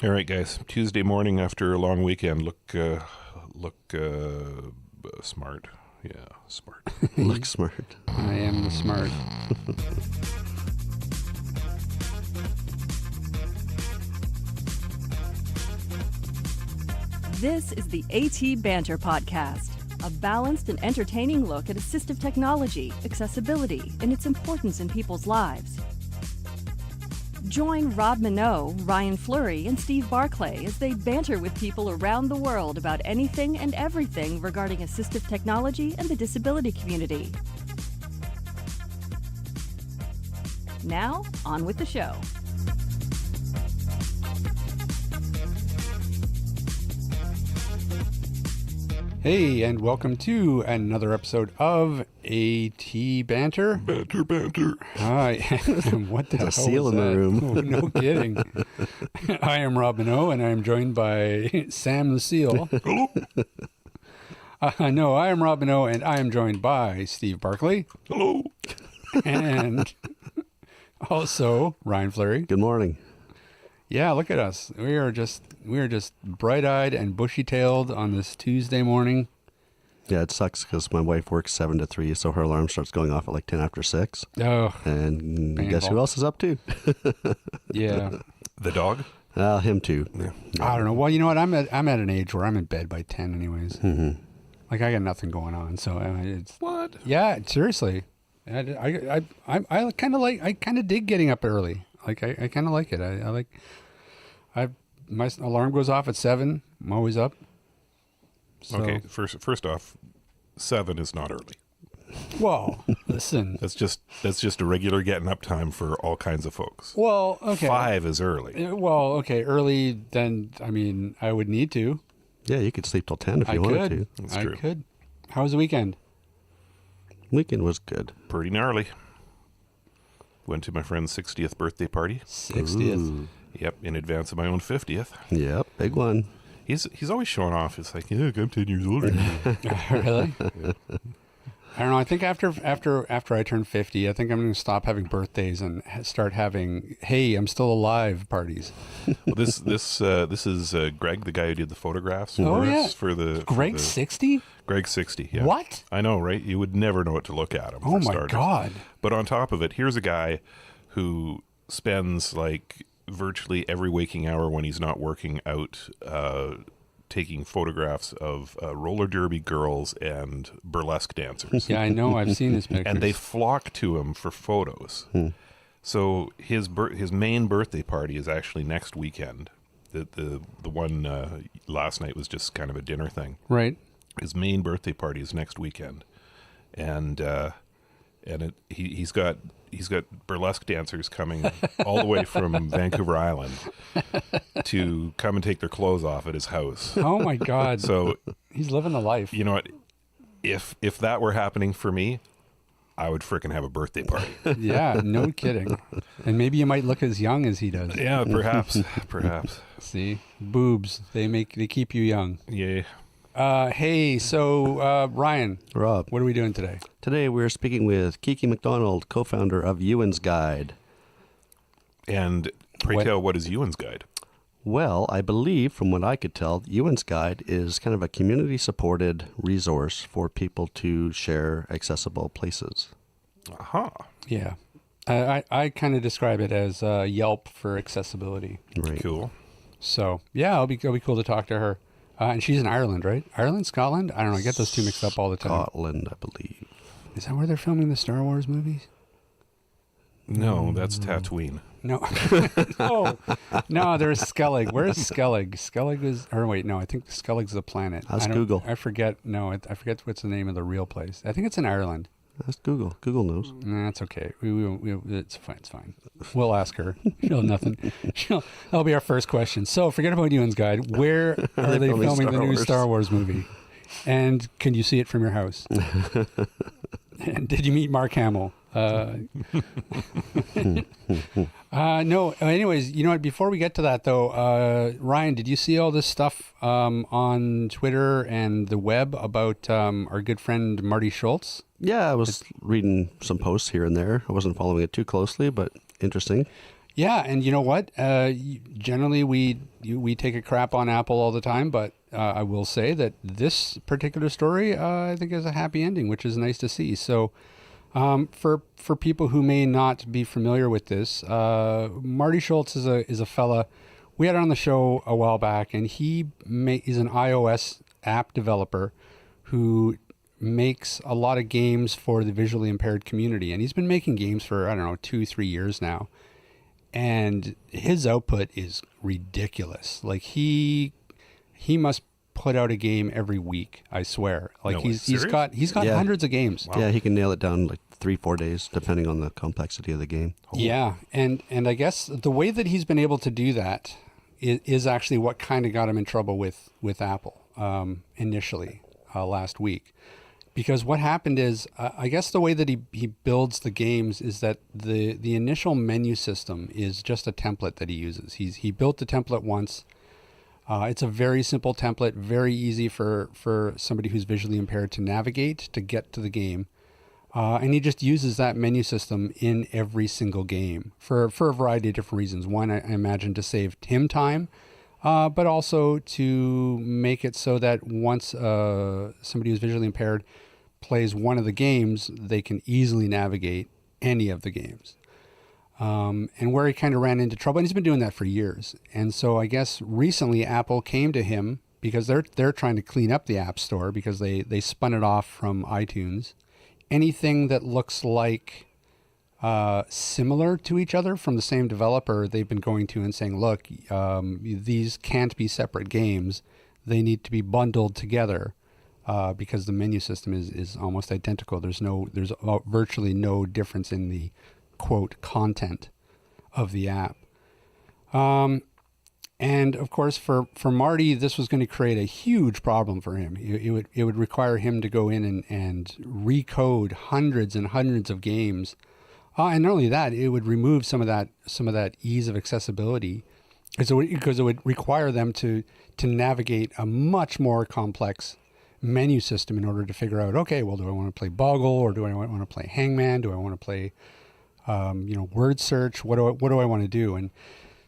All right, guys. Tuesday morning after a long weekend. Look smart. Yeah, smart. Look smart. I am the smart. This is the AT Banter podcast, a balanced and entertaining look at assistive technology, accessibility, and its importance in people's lives. Join Rob Minot, Ryan Fleury, and Steve Barclay as they banter with people around the world about anything and everything regarding assistive technology and the disability community. Now, on with the show. Hey, and welcome to another episode of AT Banter. Banter. Hi. What the hell a seal was in the that? room. Oh, no kidding. I am Rob Minot, and I am joined by Sam the Seal. Hello. No, I am Rob Minot, and I am joined by Steve Barclay. Hello. And also Ryan Fleury. Good morning. Yeah, look at us. We are just bright-eyed and bushy-tailed on this Tuesday morning. Yeah, it sucks because my wife works 7 to 3, so her alarm starts going off at like 10 after 6. Oh, And painful. guess who else is up too? yeah. The dog? Him too. Yeah. I don't know. Well, you know what? I'm at an age where I'm in bed by 10 anyways. Mm-hmm. Like I got nothing going on, so it's What? yeah. Seriously, I kind of dig getting up early. Like I kind of like it. My alarm goes off at 7. I'm always up. So, Okay, first off, 7 is not early. Well, listen. That's just a regular getting up time for all kinds of folks. Well, okay. 5 is early. Well, okay. Early, then. I mean, I would need to. Yeah, you could sleep till 10 if you wanted to. That's I true. could. How was the weekend? Weekend was good. Pretty gnarly. Went to my friend's 60th birthday party. 60th. Ooh. Yep, in advance of my own 50th. Yep, big one. He's always showing off. It's like, yeah, I'm 10 years older. Really? I don't know. I think after I turn 50, I think I'm going to stop having birthdays and start having "Hey, I'm still alive" parties. Well, this is Greg, the guy who did the photographs. Oh, for yeah. us for the Greg 60? Greg's 60. Yeah. What? I know, right? You would never know what to look at him. Oh for my starters. God! But on top of it, here's a guy who spends like virtually every waking hour when he's not working out taking photographs of roller derby girls and burlesque dancers. Yeah, I know. I've seen this picture. And they flock to him for photos. So his main birthday party is actually next weekend. The one last night was just kind of a dinner thing. Right. His main birthday party is next weekend, and he's got burlesque dancers coming all the way from Vancouver Island to come and take their clothes off at his house. Oh my God! So he's living the life. you know what? If that were happening for me, I would frickin' have a birthday party. Yeah, no kidding. And maybe you might look as young as he does. Yeah, perhaps. See, boobs. They keep you young. Yeah. Hey, so Ryan, Rob, what are we doing today? today we're speaking with Kiki MacDonald, co-founder of Euan's Guide. And pray tell, what is Euan's Guide? Well, I believe, from what I could tell, Euan's Guide is kind of a community-supported resource for people to share accessible places. Aha. Yeah. I kind of describe it as Yelp for accessibility. Right. Cool. So, yeah, it'll be cool to talk to her. And she's in Ireland, right? Ireland, Scotland? I don't know. I get those two mixed up all the time. Scotland, I believe. Is that where they're filming the Star Wars movies? No, that's Tatooine. No. No, there's Skellig. Where's Skellig? Skellig is, or wait, no, I think Skellig's the planet. Ask Google. I forget what's the name of the real place. I think it's in Ireland. That's Google. Google knows. Nah, that's okay. It's fine. It's fine. We'll ask her. She'll nothing. That'll be our first question. So forget about Euan's Guide. Where are they filming the new Star Wars movie? And can you see it from your house? And did you meet Mark Hamill? No. Anyways, you know what? Before we get to that, though, Ryan, did you see all this stuff on Twitter and the web about our good friend Marty Schultz? Yeah, I was reading some posts here and there. I wasn't following it too closely, but interesting. Yeah, and you know what? Generally, we we take a crap on Apple all the time, but I will say that this particular story, I think, is a happy ending, which is nice to see. So, for people who may not be familiar with this, Marty Schultz is a fella we had on the show a while back, and he's an iOS app developer who makes a lot of games for the visually impaired community, and he's been making games for, I don't know, 2-3 years now. And his output is ridiculous. Like he must put out a game every week, I swear. Like he's got hundreds of games. Wow. Yeah, he can nail it down like 3-4 days depending on the complexity of the game. Yeah, and I guess the way that he's been able to do that is actually what kind of got him in trouble with Apple initially last week. Because what happened is, I guess the way that he builds the games is that the initial menu system is just a template that he uses. He built the template once. It's a very simple template, very easy for somebody who's visually impaired to navigate, to get to the game. And he just uses that menu system in every single game for a variety of different reasons. One, I imagine, to save him time, but also to make it so that once somebody who's visually impaired plays one of the games, they can easily navigate any of the games. And where he kind of ran into trouble, and he's been doing that for years. And so I guess recently Apple came to him because they're trying to clean up the App Store because they spun it off from iTunes. Anything that looks like similar to each other from the same developer, they've been going to and saying, look, these can't be separate games. They need to be bundled together. Because the menu system is almost identical. There's virtually no difference in the quote content of the app. And of course, for Marty, this was going to create a huge problem for him. It would require him to go in and recode hundreds and hundreds of games. And not only that, it would remove some of that ease of accessibility, because it would require them to navigate a much more complex menu system in order to figure out, okay, well, do I want to play Boggle, or do I want to play Hangman? Do I want to play, word search? What do I want to do? And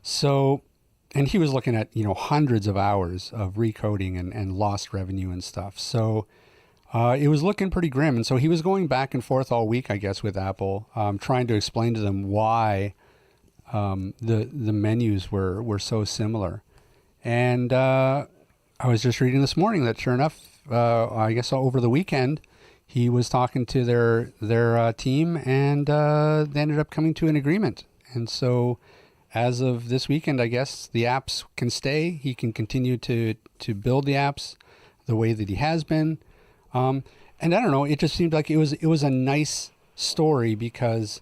so, and he was looking at, hundreds of hours of recoding and lost revenue and stuff. So it was looking pretty grim. And so he was going back and forth all week, I guess, with Apple, trying to explain to them why the menus were so similar. And I was just reading this morning that sure enough, I guess over the weekend, he was talking to their team, and they ended up coming to an agreement. And so as of this weekend, I guess the apps can stay. He can continue to build the apps the way that he has been. And I don't know, it just seemed like it was a nice story because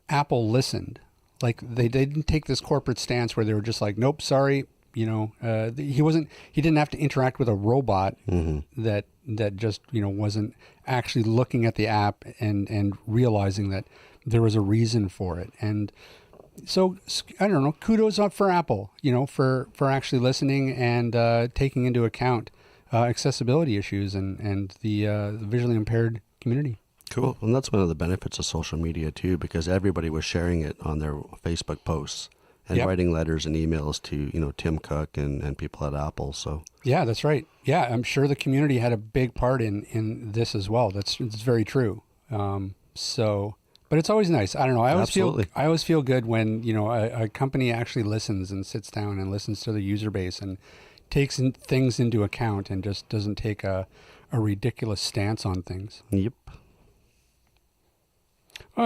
Apple listened. Like they didn't take this corporate stance where they were just like, nope, sorry. He didn't have to interact with a robot that just, wasn't actually looking at the app and realizing that there was a reason for it. And so, I don't know, kudos up for Apple, for actually listening and taking into account accessibility issues and the visually impaired community. Cool. And that's one of the benefits of social media too, because everybody was sharing it on their Facebook posts. And writing letters and emails to, Tim Cook and people at Apple. So yeah, that's right. Yeah, I'm sure the community had a big part in this as well. It's very true. But it's always nice. I don't know. I always feel good when a company actually listens and sits down and listens to the user base and takes things into account and just doesn't take a ridiculous stance on things. Yep.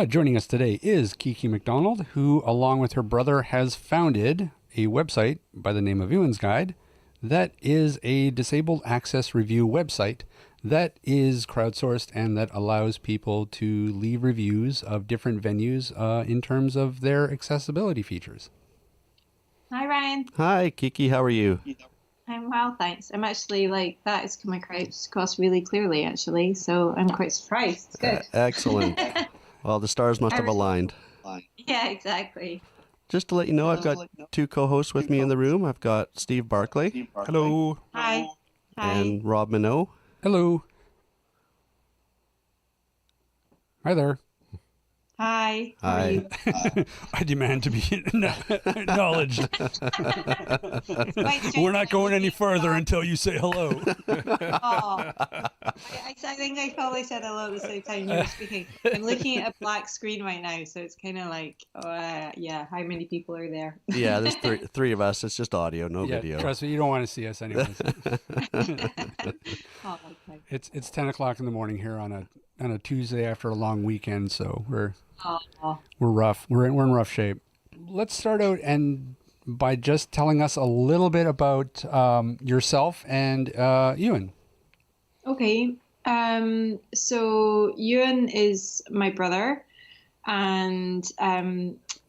Joining us today is Kiki MacDonald, who, along with her brother, has founded a website by the name of Euan's Guide that is a disabled access review website that is crowdsourced and that allows people to leave reviews of different venues in terms of their accessibility features. Hi, Ryan. Hi, Kiki. How are you? I'm well, thanks. I'm actually that is coming across really clearly, actually, so I'm quite surprised. It's good. Excellent. Well, the stars must have aligned. Yeah, exactly. Just to let you know, I've got two co-hosts with me in the room. I've got Steve Barclay. Hello. Hi. And Rob Minot. Hello. Hi there. Hi. How are you? I demand to be acknowledged. We're not going any further until you say hello. I think I probably said hello at the same time you were speaking. I'm looking at a black screen right now, so it's kind of like, yeah, how many people are there? Yeah, there's three of us. It's just audio, no video. Trust me, you don't want to see us anyways. Okay. It's 10 o'clock in the morning here on a Tuesday after a long weekend, so we're rough. We're in rough shape. Let's start out by just telling us a little bit about yourself and Euan. Okay. So Euan is my brother, and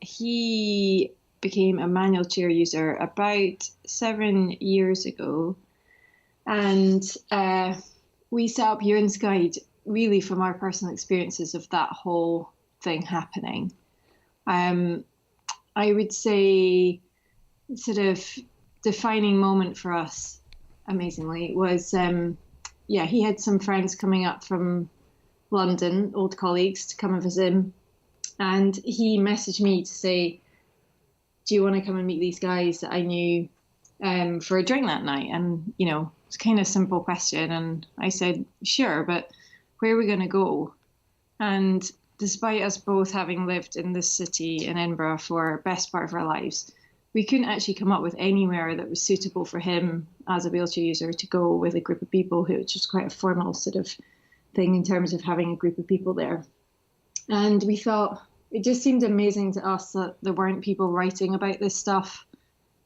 he became a manual chair user about 7 years ago, and we set up Euan's Guide really from our personal experiences of that whole thing happening. I would say sort of defining moment for us, amazingly, was he had some friends coming up from London, old colleagues, to come and visit him, and he messaged me to say, do you want to come and meet these guys that I knew for a drink that night? And it's kind of a simple question, and I said sure, but where are we going to go? And despite us both having lived in this city in Edinburgh for the best part of our lives, we couldn't actually come up with anywhere that was suitable for him as a wheelchair user to go with a group of people, which was quite a formal sort of thing in terms of having a group of people there. And we thought it just seemed amazing to us that there weren't people writing about this stuff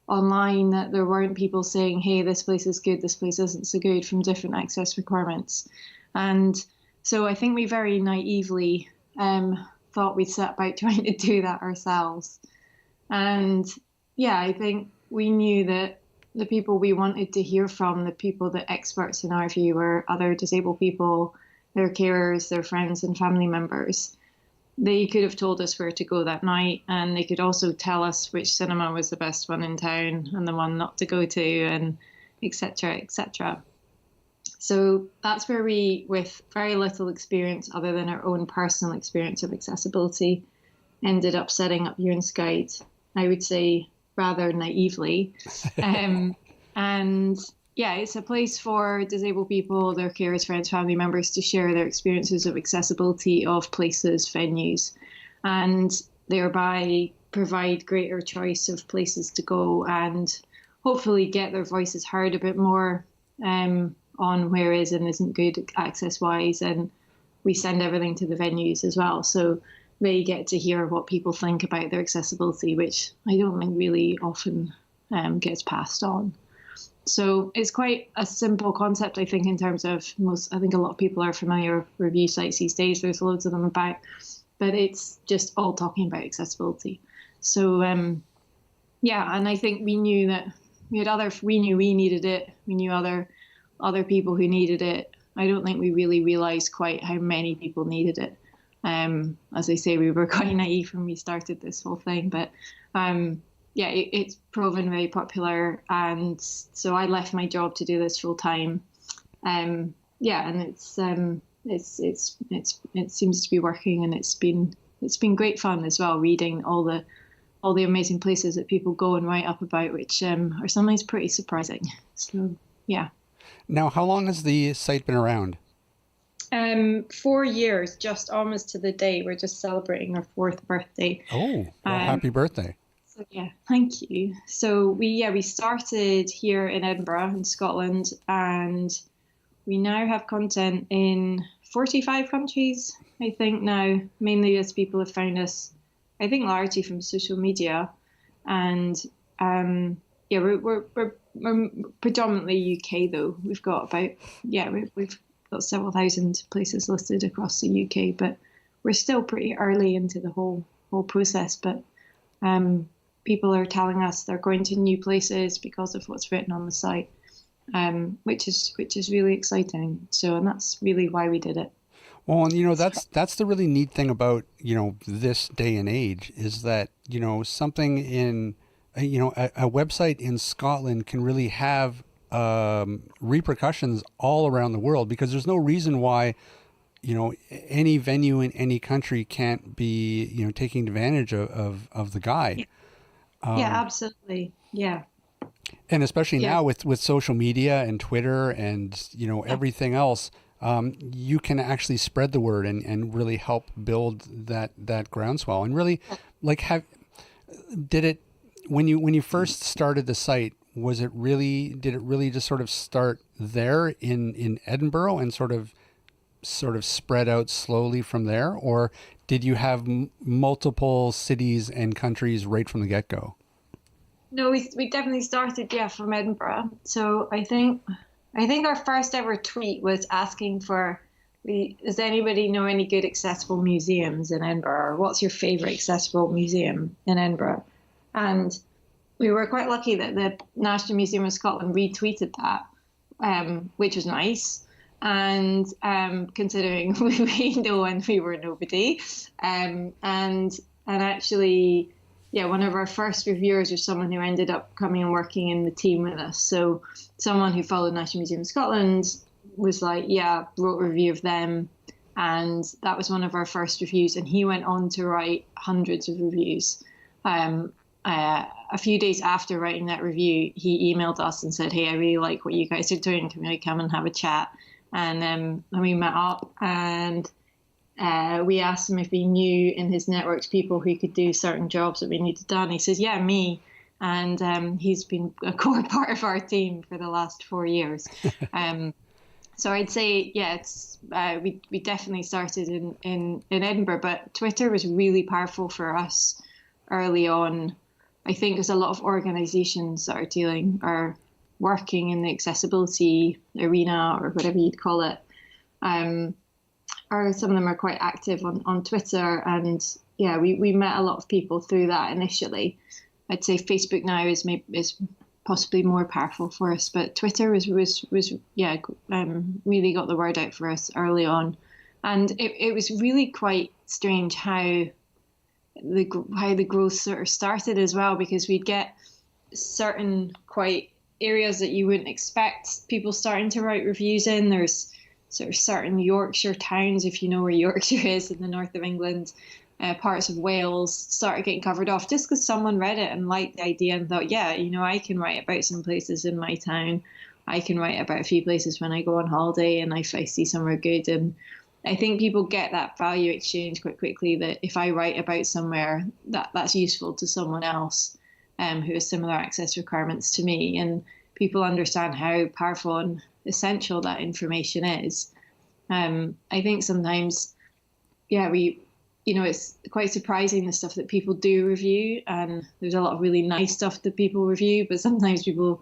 online, that there weren't people saying, hey, this place is good, this place isn't so good, from different access requirements. And so I think we very naively thought we'd set about trying to do that ourselves. And yeah, I think we knew that the people we wanted to hear from, the people that experts in our view were other disabled people, their carers, their friends and family members. They could have told us where to go that night, and they could also tell us which cinema was the best one in town and the one not to go to, and et cetera, et cetera. So that's where we, with very little experience other than our own personal experience of accessibility, ended up setting up Euan's Guide, I would say rather naively. And yeah, it's a place for disabled people, their carers, friends, family members to share their experiences of accessibility of places, venues, and thereby provide greater choice of places to go and hopefully get their voices heard a bit more on where is and isn't good access-wise. And we send everything to the venues as well, so they get to hear what people think about their accessibility, which I don't think really often gets passed on. So it's quite a simple concept, I think, in terms of I think a lot of people are familiar with review sites these days. There's loads of them about, but it's just all talking about accessibility. So, and I think we knew that we knew we needed it. We knew other people who needed it. I don't think we really realized quite how many people needed it. As I say, we were quite naive when we started this whole thing, but it's proven very popular, and so I left my job to do this full time. And it seems to be working, and it's been great fun as well, reading all the amazing places that people go and write up about, which are sometimes pretty surprising. So yeah. Now, how long has the site been around? 4 years, just almost to the day. We're just celebrating our 4th birthday. Oh, well, happy birthday. So yeah, thank you. So we started here in Edinburgh in Scotland, and we now have content in 45 countries, I think now, mainly as people have found us, I think largely from social media. And we're predominantly UK though. We've got we've got several thousand places listed across the UK, but we're still pretty early into the whole process. But people are telling us they're going to new places because of what's written on the site, which is really exciting. So, and that's really why we did it. Well, and that's the really neat thing about this day and age is that something in a website in Scotland can really have repercussions all around the world, because there's no reason why any venue in any country can't be, taking advantage of the guide. Yeah, absolutely. Yeah. And especially now with social media and Twitter and, everything else, you can actually spread the word and really help build that groundswell. And really, like, when you first started the site, did it really just sort of start there in Edinburgh and sort of spread out slowly from there? Or did you have multiple cities and countries right from the get-go? No, we definitely started, from Edinburgh. So I think our first ever tweet was asking for, does anybody know any good accessible museums in Edinburgh? Or what's your favourite accessible museum in Edinburgh? And we were quite lucky that the National Museum of Scotland retweeted that, which was nice. And considering we know and we were nobody, and actually, one of our first reviewers was someone who ended up coming and working in the team with us. So someone who followed National Museum of Scotland was like, wrote a review of them. And that was one of our first reviews. And he went on to write hundreds of reviews. A few days after writing that review, he emailed us and said, hey, I really like what you guys are doing. Can we come and have a chat? And we met up and we asked him if he knew in his networks people who could do certain jobs that we needed done. He says, yeah, me. And he's been a core part of our team for the last 4 years. So I'd say, we definitely started in Edinburgh, but Twitter was really powerful for us early on. I think there's a lot of organizations that are working in the accessibility arena or whatever you'd call it. Or some of them are quite active on Twitter. And we met a lot of people through that initially. I'd say Facebook now is possibly more powerful for us, but Twitter was really got the word out for us early on. And it was really quite strange how the growth sort of started as well, because we'd get certain quite areas that you wouldn't expect people starting to write reviews in. There's sort of certain Yorkshire towns, if you know where Yorkshire is in the north of England, parts of Wales started getting covered off just because someone read it and liked the idea and thought, I can write about some places in my town. I can write about a few places when I go on holiday and if I see somewhere good. And I think people get that value exchange quite quickly, that if I write about somewhere, that's useful to someone else who has similar access requirements to me. And people understand how powerful and essential that information is. I think sometimes, it's quite surprising the stuff that people do review, and there's a lot of really nice stuff that people review, but sometimes people,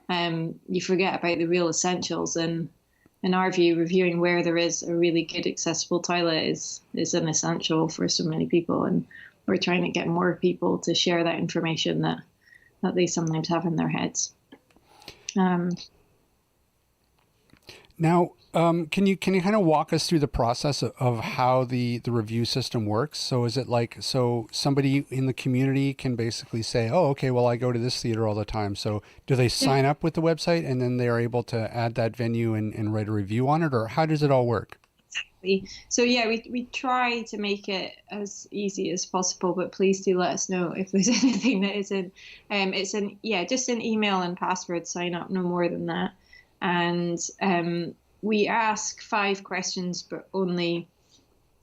you forget about the real essentials. And in our view, reviewing where there is a really good accessible toilet is an essential for so many people. And we're trying to get more people to share that information that they sometimes have in their heads. Now, can you kind of walk us through the process of how the review system works? So is it so somebody in the community can basically say, oh, okay, well, I go to this theater all the time. So do they sign up with the website and then they are able to add that venue and write a review on it? Or how does it all work? Exactly. So we try to make it as easy as possible, but please do let us know if there's anything that isn't. Just an email and password sign up, no more than that. And we ask 5 questions, but only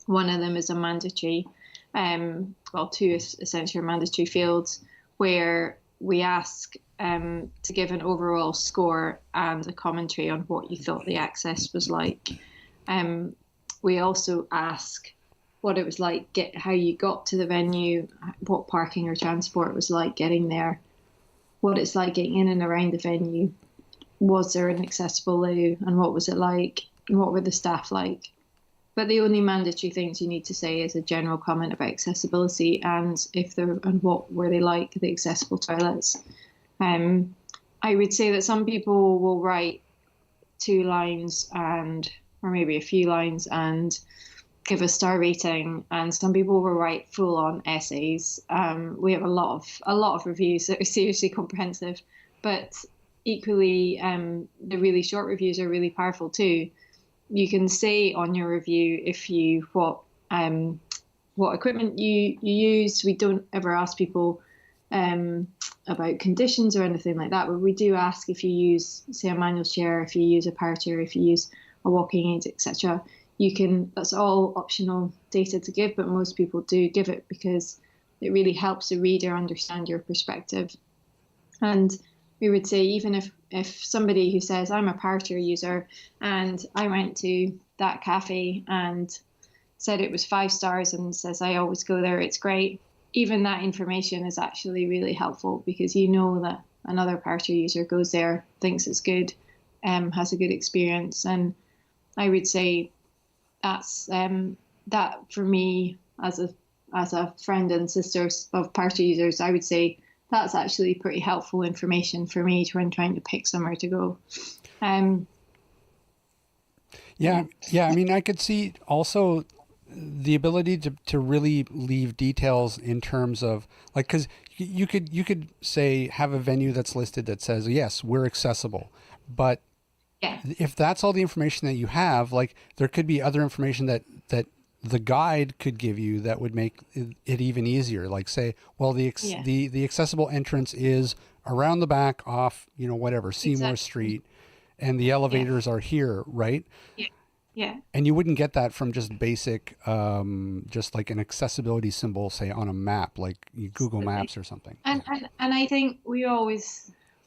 one of them is a mandatory. 2 is essentially mandatory fields, where we ask to give an overall score and a commentary on what you thought the access was like. We also ask what it was like, how you got to the venue, what parking or transport was like getting there, what it's like getting in and around the venue. Was there an accessible loo, and what was it like, and what were the staff like? But the only mandatory things you need to say is a general comment about accessibility and what were they like, the accessible toilets. I would say that some people will write 2 lines or maybe a few lines and give a star rating, and some people will write full-on essays. We have a lot of reviews that are seriously comprehensive, but equally, the really short reviews are really powerful too. you can say on your review if you what equipment you use. We don't ever ask people about conditions or anything like that, but we do ask if you use, say, a manual chair, if you use a power chair, if you use a walking aid, etc. That's all optional data to give, but most people do give it because it really helps the reader understand your perspective. And we would say, even if somebody who says, I'm a power chair user and I went to that cafe and said it was 5 stars and says, I always go there, it's great, even that information is actually really helpful, because you know that another power chair user goes there, thinks it's good, has a good experience. And I would say that's that for me as a friend and sister of power chair users, I would say that's actually pretty helpful information for me when trying to pick somewhere to go. Yeah. I mean, I could see also the ability to really leave details in terms of, like, because you could say, have a venue that's listed that says, yes, we're accessible, but if that's all the information that you have, like, there could be other information that the guide could give you that would make it even easier. Like, say, well, the accessible entrance is around the back off, whatever, Seymour Street, and the elevators are here, right? Yeah. And you wouldn't get that from just basic, just like an accessibility symbol, say, on a map, like Google Maps or something. And I think we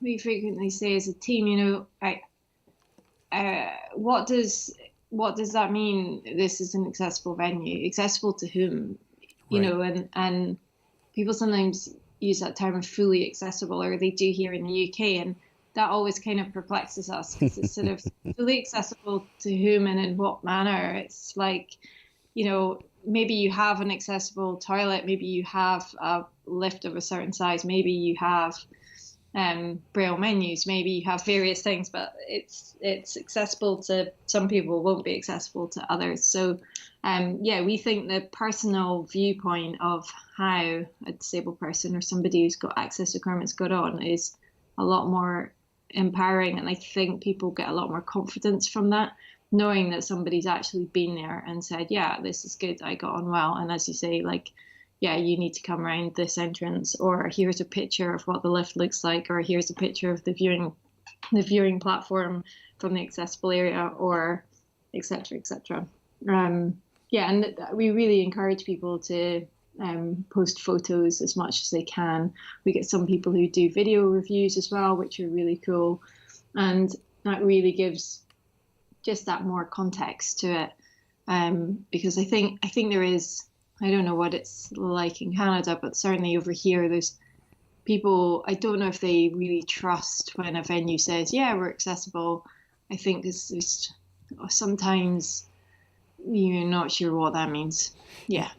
frequently say as a team, what does that mean? This is an accessible venue. Accessible to whom? And people sometimes use that term of fully accessible, or they do here in the UK, and that always kind of perplexes us, because it's sort of fully accessible to whom and in what manner. It's like, maybe you have an accessible toilet, maybe you have a lift of a certain size, maybe you have braille menus, maybe you have various things, but it's accessible to some people, won't be accessible to others. So we think the personal viewpoint of how a disabled person or somebody who's got access requirements got on is a lot more empowering, and I think people get a lot more confidence from that, knowing that somebody's actually been there and said, yeah, this is good, I got on well. And as you say, like, yeah, you need to come around this entrance, or here's a picture of what the lift looks like, or here's a picture of the viewing platform from the accessible area, or etc. And we really encourage people to post photos as much as they can. We get some people who do video reviews as well, which are really cool, and that really gives just that more context to it, because I think there is, I don't know what it's like in Canada, but certainly over here there's people, I don't know if they really trust when a venue says, yeah, we're accessible. I think it's sometimes you're not sure what that means. Yeah,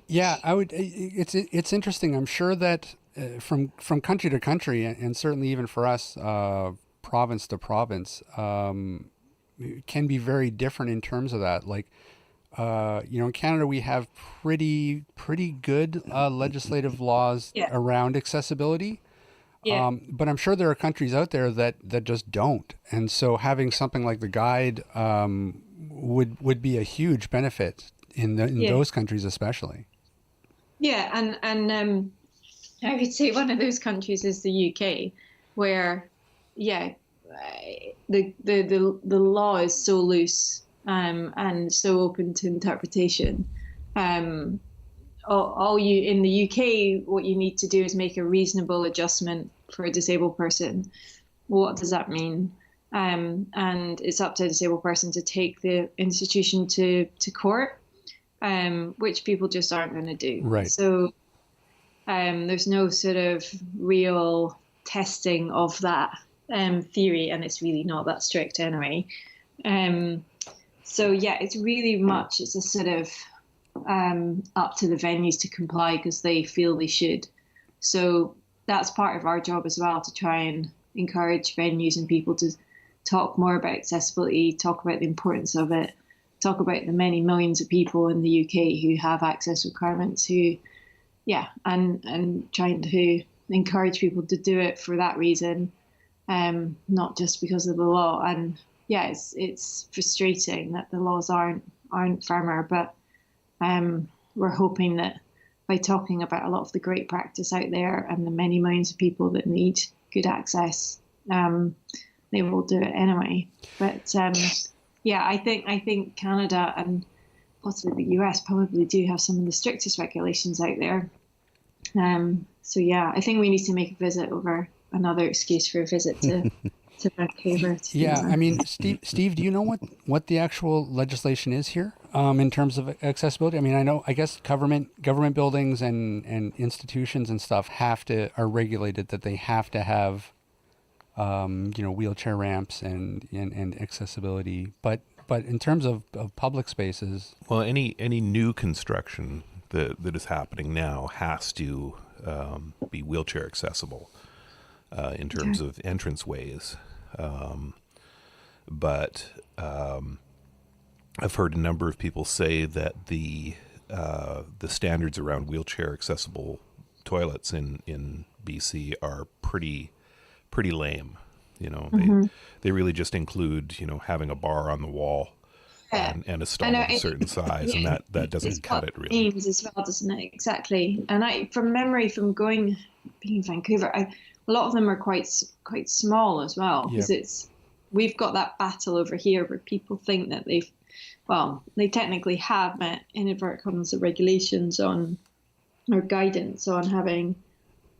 I would. It's interesting. I'm sure that from country to country, and certainly even for us, province to province, can be very different in terms of that. Like, in Canada, we have pretty good legislative laws around accessibility. Yeah. But I'm sure there are countries out there that just don't, and so having something like the guide would be a huge benefit in those countries, especially. Yeah, and I would say one of those countries is the UK, where the law is so loose and so open to interpretation. All you in the UK, what you need to do is make a reasonable adjustment for a disabled person. What does that mean? And it's up to a disabled person to take the institution to court, which people just aren't going to do. Right. So there's no sort of real testing of that theory, and it's really not that strict anyway. So it's really much, it's a sort of up to the venues to comply because they feel they should. So that's part of our job as well, to try and encourage venues and people to talk more about accessibility, talk about the importance of it, talk about the many millions of people in the UK who have access requirements, and trying to encourage people to do it for that reason, not just because of the law. And yeah, it's frustrating that the laws aren't firmer, but we're hoping that by talking about a lot of the great practice out there and the many millions of people that need good access, they will do it anyway. But yeah, I think Canada and possibly the US probably do have some of the strictest regulations out there. So yeah, I think we need to make a visit over another excuse for a visit to Vancouver. Yeah, I mean, Steve, do you know what the actual legislation is here in terms of accessibility? I mean, I guess government buildings and institutions and stuff are regulated that they have to have, wheelchair ramps and accessibility. But in terms of public spaces, well, any new construction that is happening now has to be wheelchair accessible in terms of entranceways. But I've heard a number of people say that the standards around wheelchair accessible toilets in BC are pretty lame. They really just include having a bar on the wall and a stall of a certain size, and that doesn't cut it really. Aims as well, doesn't it? Exactly. And from memory, from being in Vancouver, a lot of them are quite small as well, because we've got that battle over here where people think that they technically have met, in inverted commas, the regulations on or guidance on having,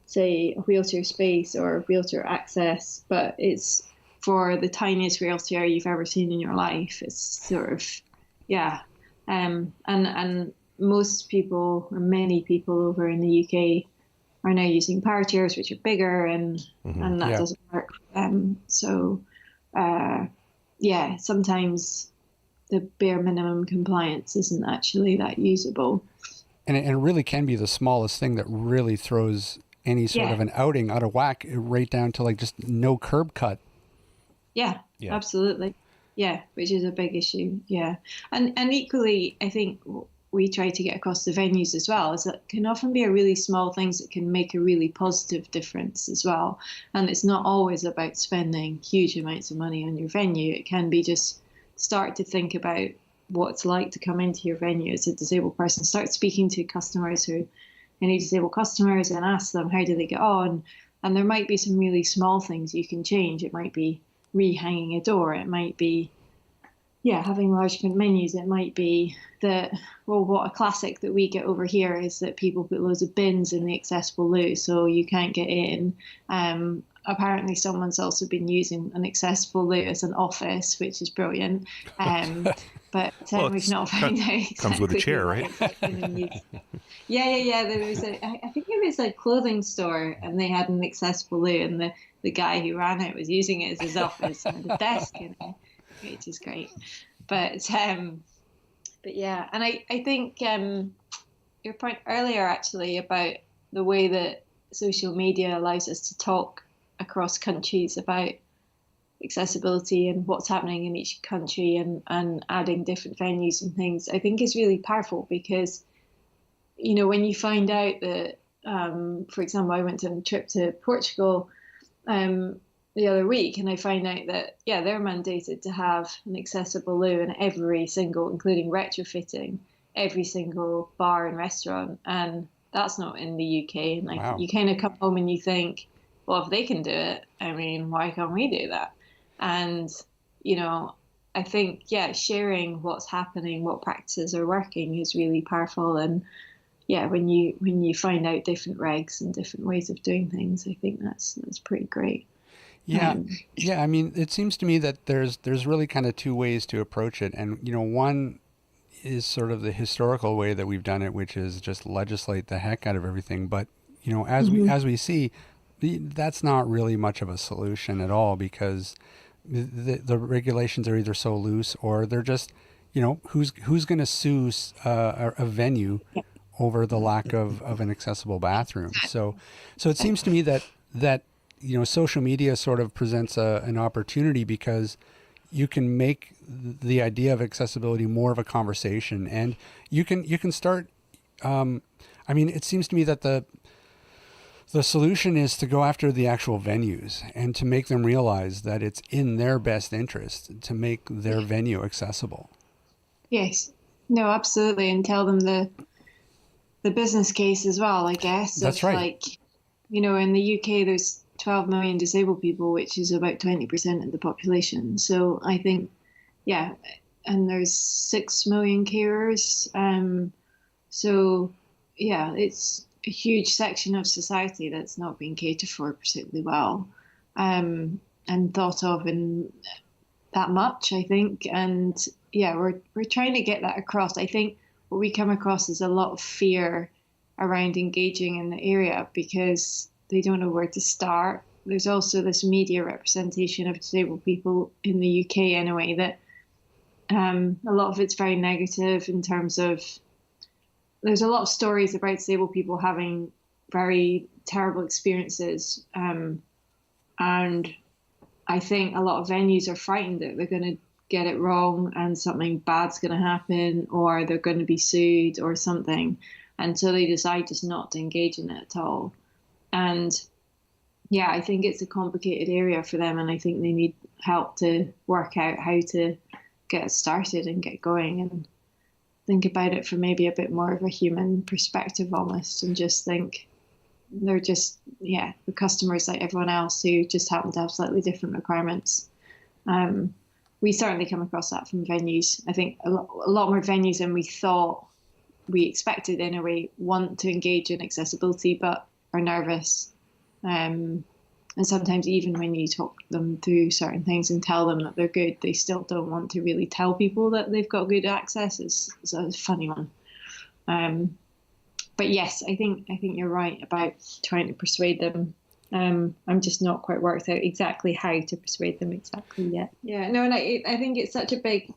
say, a wheelchair space or wheelchair access, but it's for the tiniest wheelchair you've ever seen in your life. It's sort of, and most people, or many people over in the UK, are now using power chairs, which are bigger, and that doesn't work. Sometimes the bare minimum compliance isn't actually that usable. And it really can be the smallest thing that really throws any sort of an outing out of whack, right down to like just no curb cut. Yeah, absolutely. Yeah, which is a big issue. Yeah. And equally, I think we try to get across the venues as well, is that can often be a really small things that can make a really positive difference as well. And it's not always about spending huge amounts of money on your venue. It can be just start to think about what it's like to come into your venue as a disabled person. Start speaking to customers who any disabled customers and ask them how do they get on. And there might be some really small things you can change. It might be rehanging a door. It might be having large print menus. It might be that, what a classic that we get over here is that people put loads of bins in the accessible loo, so you can't get in. Apparently someone's also been using an accessible loo as an office, which is brilliant. But we've not found out exactly. Comes with a chair, right? Yeah. There was I think it was a clothing store, and they had an accessible loo, and the guy who ran it was using it as his office and a desk in it, which is great. But yeah, and I think your point earlier actually about the way that social media allows us to talk across countries about accessibility and what's happening in each country and adding different venues and things, I think is really powerful, because when you find out that for example, I went on a trip to Portugal the other week, and I find out that they're mandated to have an accessible loo in every single, including retrofitting every single bar and restaurant, and that's not in the UK. And Wow. You kind of come home and you think, well, if they can do it, I mean, why can't we do that? And I think sharing what's happening, what practices are working, is really powerful. And when you find out different regs and different ways of doing things, I think that's pretty great. Yeah. I mean, it seems to me that there's really kind of two ways to approach it. And, one is sort of the historical way that we've done it, which is just legislate the heck out of everything. But, as we see, that's not really much of a solution at all, because the regulations are either so loose, or they're just, who's going to sue a venue over the lack of an accessible bathroom. So it seems to me that social media sort of presents an opportunity, because you can make the idea of accessibility more of a conversation, and you can start. It seems to me that The solution is to go after the actual venues and to make them realize that it's in their best interest to make their venue accessible. Yes. No, absolutely. And tell them the business case as well, I guess. That's right. Like, you know, in the UK, there's 12 million disabled people, which is about 20% of the population. So I think, yeah, and there's 6 million carers. So, yeah, it's a huge section of society that's not being catered for particularly well, and thought of in that much, I think. And yeah, we're trying to get that across. I think what we come across is a lot of fear around engaging in the area because they don't know where to start. There's also this media representation of disabled people in the UK anyway that a lot of it's very negative in terms of there's a lot of stories about disabled people having very terrible experiences. And I think a lot of venues are frightened that they're going to get it wrong and something bad's going to happen or they're going to be sued or something. And so they decide just not to engage in it at all. And yeah, I think it's a complicated area for them. And I think they need help to work out how to get it started and get going and think about it from maybe a bit more of a human perspective almost, and just think they're just, yeah, the customers like everyone else who just happen to have slightly different requirements. We certainly come across that from venues. I think a lot more venues than we thought we expected in a way want to engage in accessibility but are nervous. And sometimes even when you talk them through certain things and tell them that they're good, they still don't want to really tell people that they've got good access. It's a funny one. But yes, I think you're right about trying to persuade them. I'm just not quite worked out exactly how to persuade them exactly yet. Yeah, no, and I think it's such a big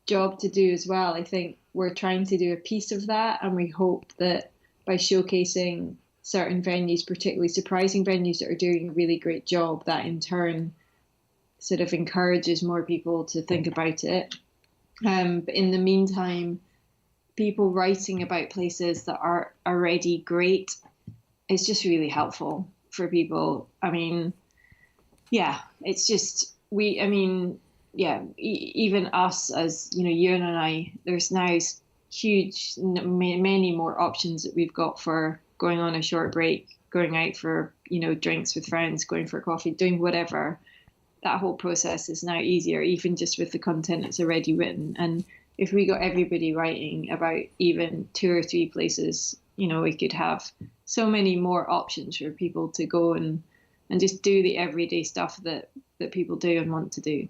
job to do as well. I think we're trying to do a piece of that, and we hope that by showcasing certain venues, particularly surprising venues that are doing a really great job, that in turn sort of encourages more people to think about it. But in the meantime, people writing about places that are already great is just really helpful for people. I mean, yeah, it's just, even us as, you know, Euan and I, there's now huge, many more options that we've got for going on a short break, going out for, you know, drinks with friends, going for coffee, doing whatever. That whole process is now easier, even just with the content that's already written. And if we got everybody writing about even 2 or 3 places, you know, we could have so many more options for people to go and just do the everyday stuff that people do and want to do.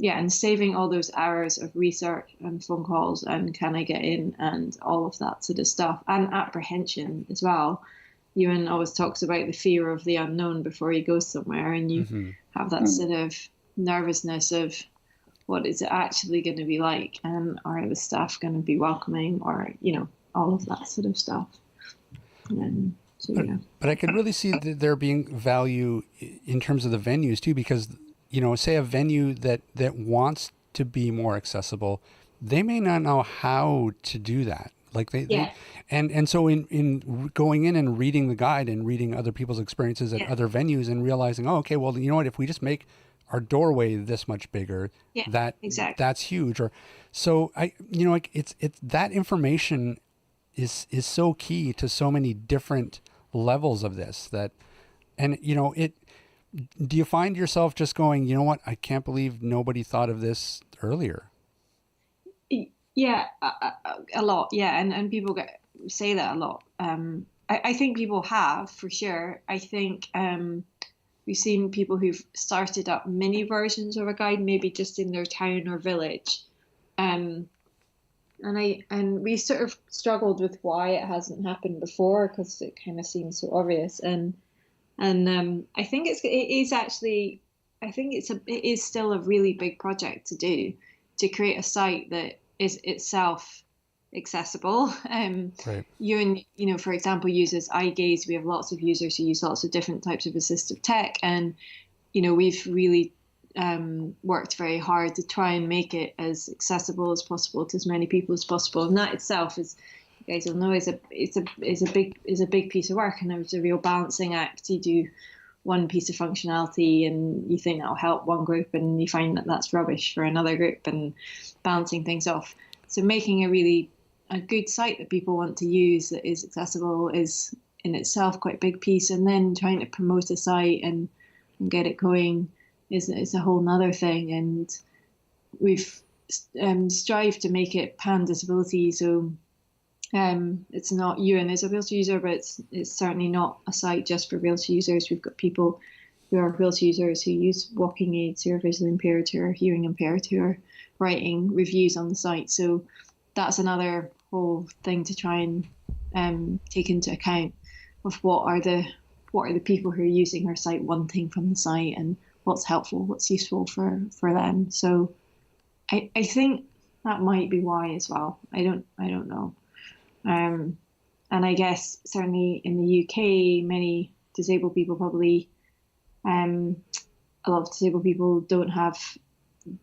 And saving all those hours of research and phone calls and can I get in and all of that sort of stuff, and apprehension as well. Euan always talks about the fear of the unknown before he goes somewhere, and you have that sort of nervousness of what is it actually going to be like, and are the staff going to be welcoming, or, you know, all of that sort of stuff. But I could really see that there being value in terms of the venues too, because, you know, say a venue that wants to be more accessible, they may not know how to do that. Like so in going in and reading the guide and reading other people's experiences at other venues and realizing, oh, okay, well, you know what, if we just make our doorway this much bigger, that's huge. Or so it's that information is so key to so many different levels of this and you know, do you find yourself just going, you know what, I can't believe nobody thought of this earlier? Yeah, a lot. Yeah. And people say that a lot. I think people have, for sure. I think we've seen people who've started up mini versions of a guide, maybe just in their town or village. And we sort of struggled with why it hasn't happened before, because it kind of seems so obvious. And I think it is still a really big project to do, to create a site that is itself accessible. Right. Euan, you know, for example, uses eye gaze. We have lots of users who use lots of different types of assistive tech, and you know, we've really worked very hard to try and make it as accessible as possible to as many people as possible. And that itself is, you guys will know, is a big piece of work, and there's a real balancing act. You do one piece of functionality and you think that'll help one group, and you find that that's rubbish for another group, and balancing things off. So making a good site that people want to use that is accessible is in itself quite a big piece, and then trying to promote a site and get it going is a whole nother thing. And we've strived to make it pan disability, so it's not Euan is a wheelchair user, but it's certainly not a site just for wheelchair users. We've got people who are wheelchair users who use walking aids, who are visually impaired, who are hearing impaired, who are writing reviews on the site. So that's another whole thing to try and take into account of what are the people who are using our site wanting from the site, and what's helpful, what's useful for them. So I think that might be why as well. I don't know. And I guess certainly in the UK, many disabled people probably, a lot of disabled people don't have,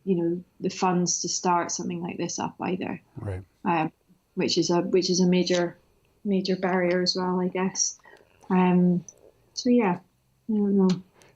the funds to start something like this up either. Right. Which is a major barrier as well, I guess. So yeah, I don't know.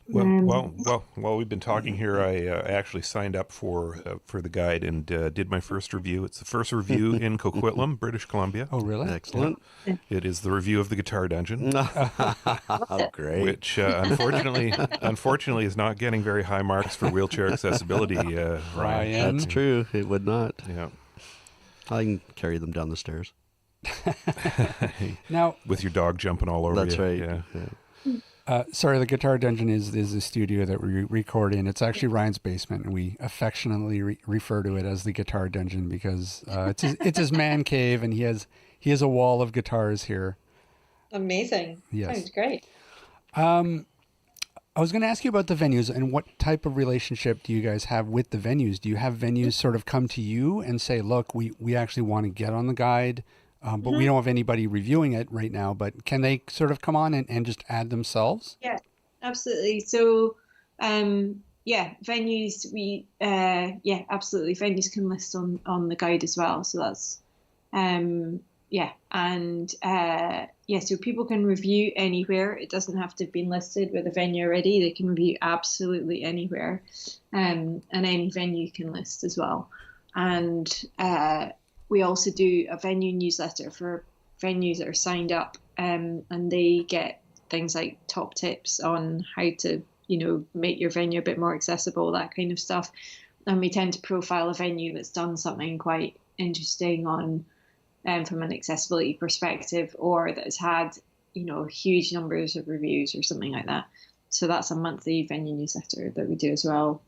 While we've been talking here, I actually signed up for the guide and did my first review. It's the first review in Coquitlam, British Columbia. Oh, really? Excellent. Yeah. It is the review of the Guitar Dungeon, Oh, great. which unfortunately is not getting very high marks for wheelchair accessibility. Ryan. Ryan. That's true. It would not. Yeah. I can carry them down the stairs. Now, With your dog jumping all over That's you. right. Yeah. sorry, the Guitar Dungeon is a studio that we record in. It's actually Ryan's basement, and we affectionately refer to it as the Guitar Dungeon because it's his man cave, and he has a wall of guitars here. Amazing. Yes. Sounds great. I was going to ask you about the venues and what type of relationship do you guys have with the venues? Do you have venues sort of come to you and say, look, we actually want to get on the guide, but we don't have anybody reviewing it right now, but can they sort of come on and just add themselves? Yeah, absolutely. So, venues, absolutely. Venues can list on the guide as well. So that's, so people can review anywhere. It doesn't have to have been listed with a venue already. They can review absolutely anywhere, and any venue can list as well. And we also do a venue newsletter for venues that are signed up, and they get things like top tips on how to, make your venue a bit more accessible, that kind of stuff. And we tend to profile a venue that's done something quite interesting on from an accessibility perspective, or that has had, huge numbers of reviews or something like that. So that's a monthly venue newsletter that we do as well.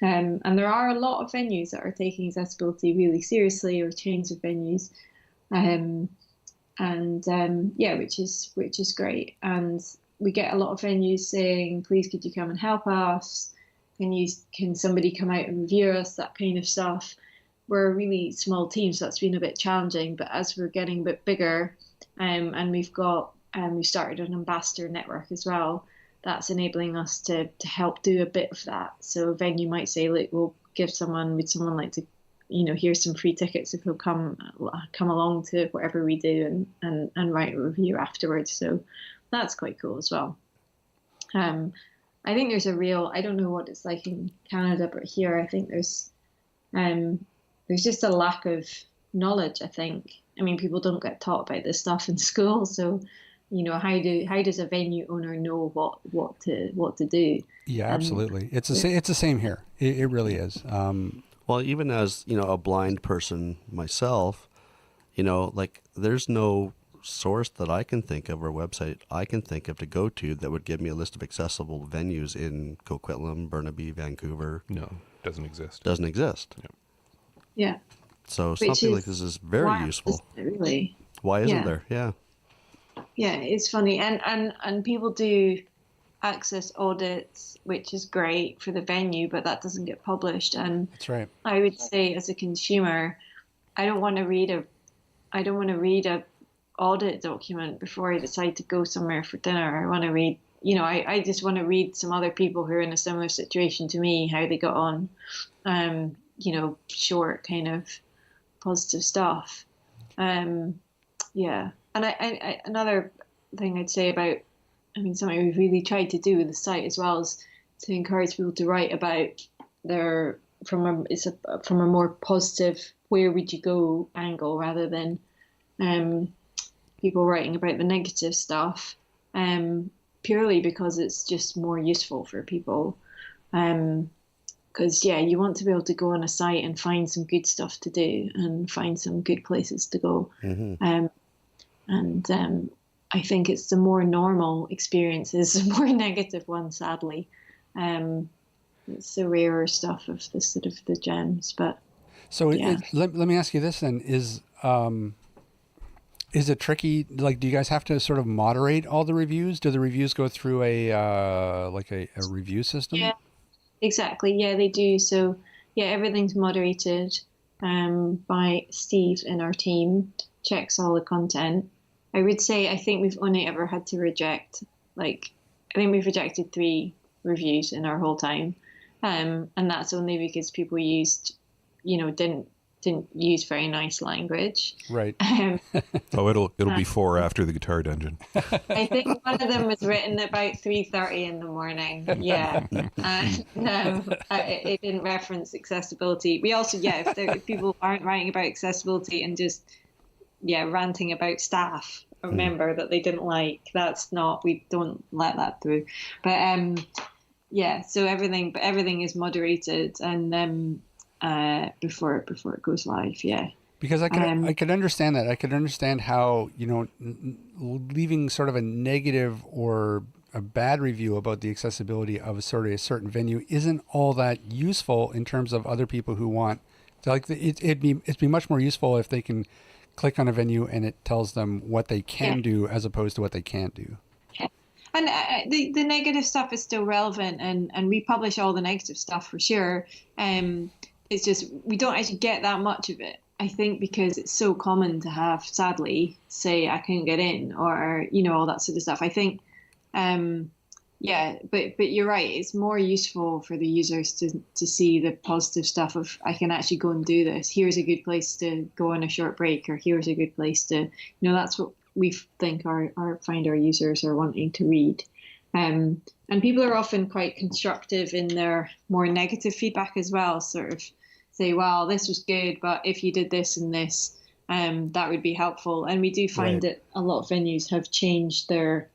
And there are a lot of venues that are taking accessibility really seriously, or chains of venues, which is great. And we get a lot of venues saying, please could you come and help us? Can somebody come out and review us? That kind of stuff. We're a really small team, so that's been a bit challenging. But as we're getting a bit bigger, and we started an ambassador network as well, that's enabling us to help do a bit of that. So a venue might say, look, we'll would someone like to, here's some free tickets if they'll come along to whatever we do and write a review afterwards. So that's quite cool as well. I think there's I don't know what it's like in Canada, but here I think there's just a lack of knowledge, I think. I mean, people don't get taught about this stuff in school, so how does a venue owner know what to do? Yeah, absolutely. It's the same here. It really is. Well, even as a blind person myself, there's no source that I can think of or website I can think of to go to that would give me a list of accessible venues in Coquitlam, Burnaby, Vancouver. No, doesn't exist. Doesn't exist. Yeah. So something like this is very useful. Really. Why isn't there? Yeah. Yeah, it's funny, and people do access audits, which is great for the venue, but that doesn't get published. And that's right. I would say, as a consumer, I don't want to read a audit document before I decide to go somewhere for dinner. I want to read, I just want to read some other people who are in a similar situation to me, how they got on, short kind of positive stuff. Yeah. And another thing I'd say about, I mean, something we've really tried to do with the site as well is to encourage people to write about their, from a more positive, where would you go angle, rather than people writing about the negative stuff, purely because it's just more useful for people. Because, you want to be able to go on a site and find some good stuff to do and find some good places to go. Mm-hmm. I think it's the more normal experiences, the more negative ones, sadly. It's the rarer stuff of the sort of the gems. But so let me ask you this then: is it tricky? Like, do you guys have to sort of moderate all the reviews? Do the reviews go through a review system? Yeah, exactly. Yeah, they do. So everything's moderated by Steve in our team. Checks all the content. I would say I think we've only ever had to reject, I think we've rejected 3 reviews in our whole time, and that's only because people used, didn't use very nice language. Right. It'll be 4 after the Guitar Dungeon. I think one of them was written about 3:30 in the morning. Yeah, and it didn't reference accessibility. We also, if people aren't writing about accessibility and just ranting about staff or member that they didn't like, that's not, we don't let that through. But so everything is moderated and before it goes live. Because I could understand that. I could understand how, leaving sort of a negative or a bad review about the accessibility of a certain venue isn't all that useful in terms of other people who want to, it'd be much more useful if they can click on a venue and it tells them what they can do as opposed to what they can't do. Yeah. And the negative stuff is still relevant, and we publish all the negative stuff for sure. It's just we don't actually get that much of it, I think, because it's so common to have, sadly, say I couldn't get in, or all that sort of stuff. I think but you're right, it's more useful for the users to see the positive stuff of, I can actually go and do this, here's a good place to go on a short break, or here's a good place to, that's what we think find our users are wanting to read. And people are often quite constructive in their more negative feedback as well, sort of say, well, this was good, but if you did this and this, that would be helpful. And we do find that a lot of venues have changed their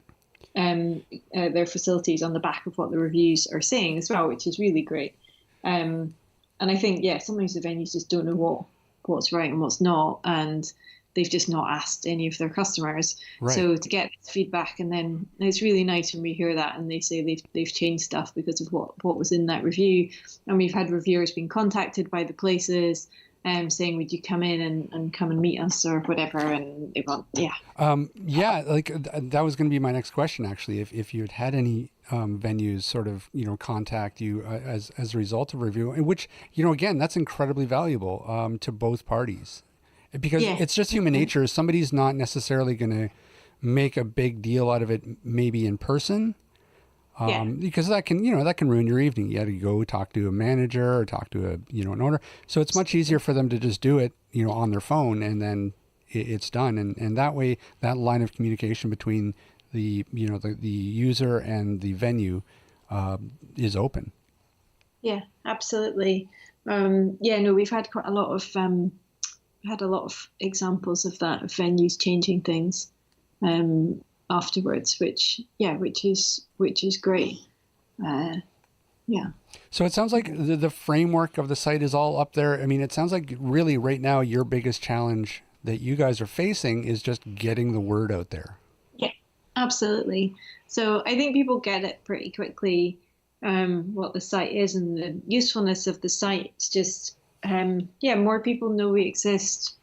facilities on the back of what the reviews are saying as well, which is really great. And I think, sometimes the venues just don't know what's right and what's not, and they've just not asked any of their customers. Right. So to get feedback, and then it's really nice when we hear that and they say they've changed stuff because of what was in that review. And we've had reviewers being contacted by the places saying, would you come in and come and meet us or whatever, and they want, that was going to be my next question, actually. If you had any venues sort of contact you as a result of review, and which again, that's incredibly valuable to both parties, because it's just human nature. Somebody's not necessarily going to make a big deal out of it, maybe in person. Because that can ruin your evening. You had to go talk to a manager or talk to an owner. So it's much easier for them to just do it, on their phone, and then it's done. And that way, that line of communication between the user and the venue is open. Yeah, absolutely. We've had quite a lot of examples of that, of venues changing things. Afterwards, which is great. So it sounds like the framework of the site is all up there. I mean, it sounds like really right now your biggest challenge that you guys are facing is just getting the word out there. Yeah, absolutely. So I think people get it pretty quickly, what the site is and the usefulness of the site. It's just, more people know we exist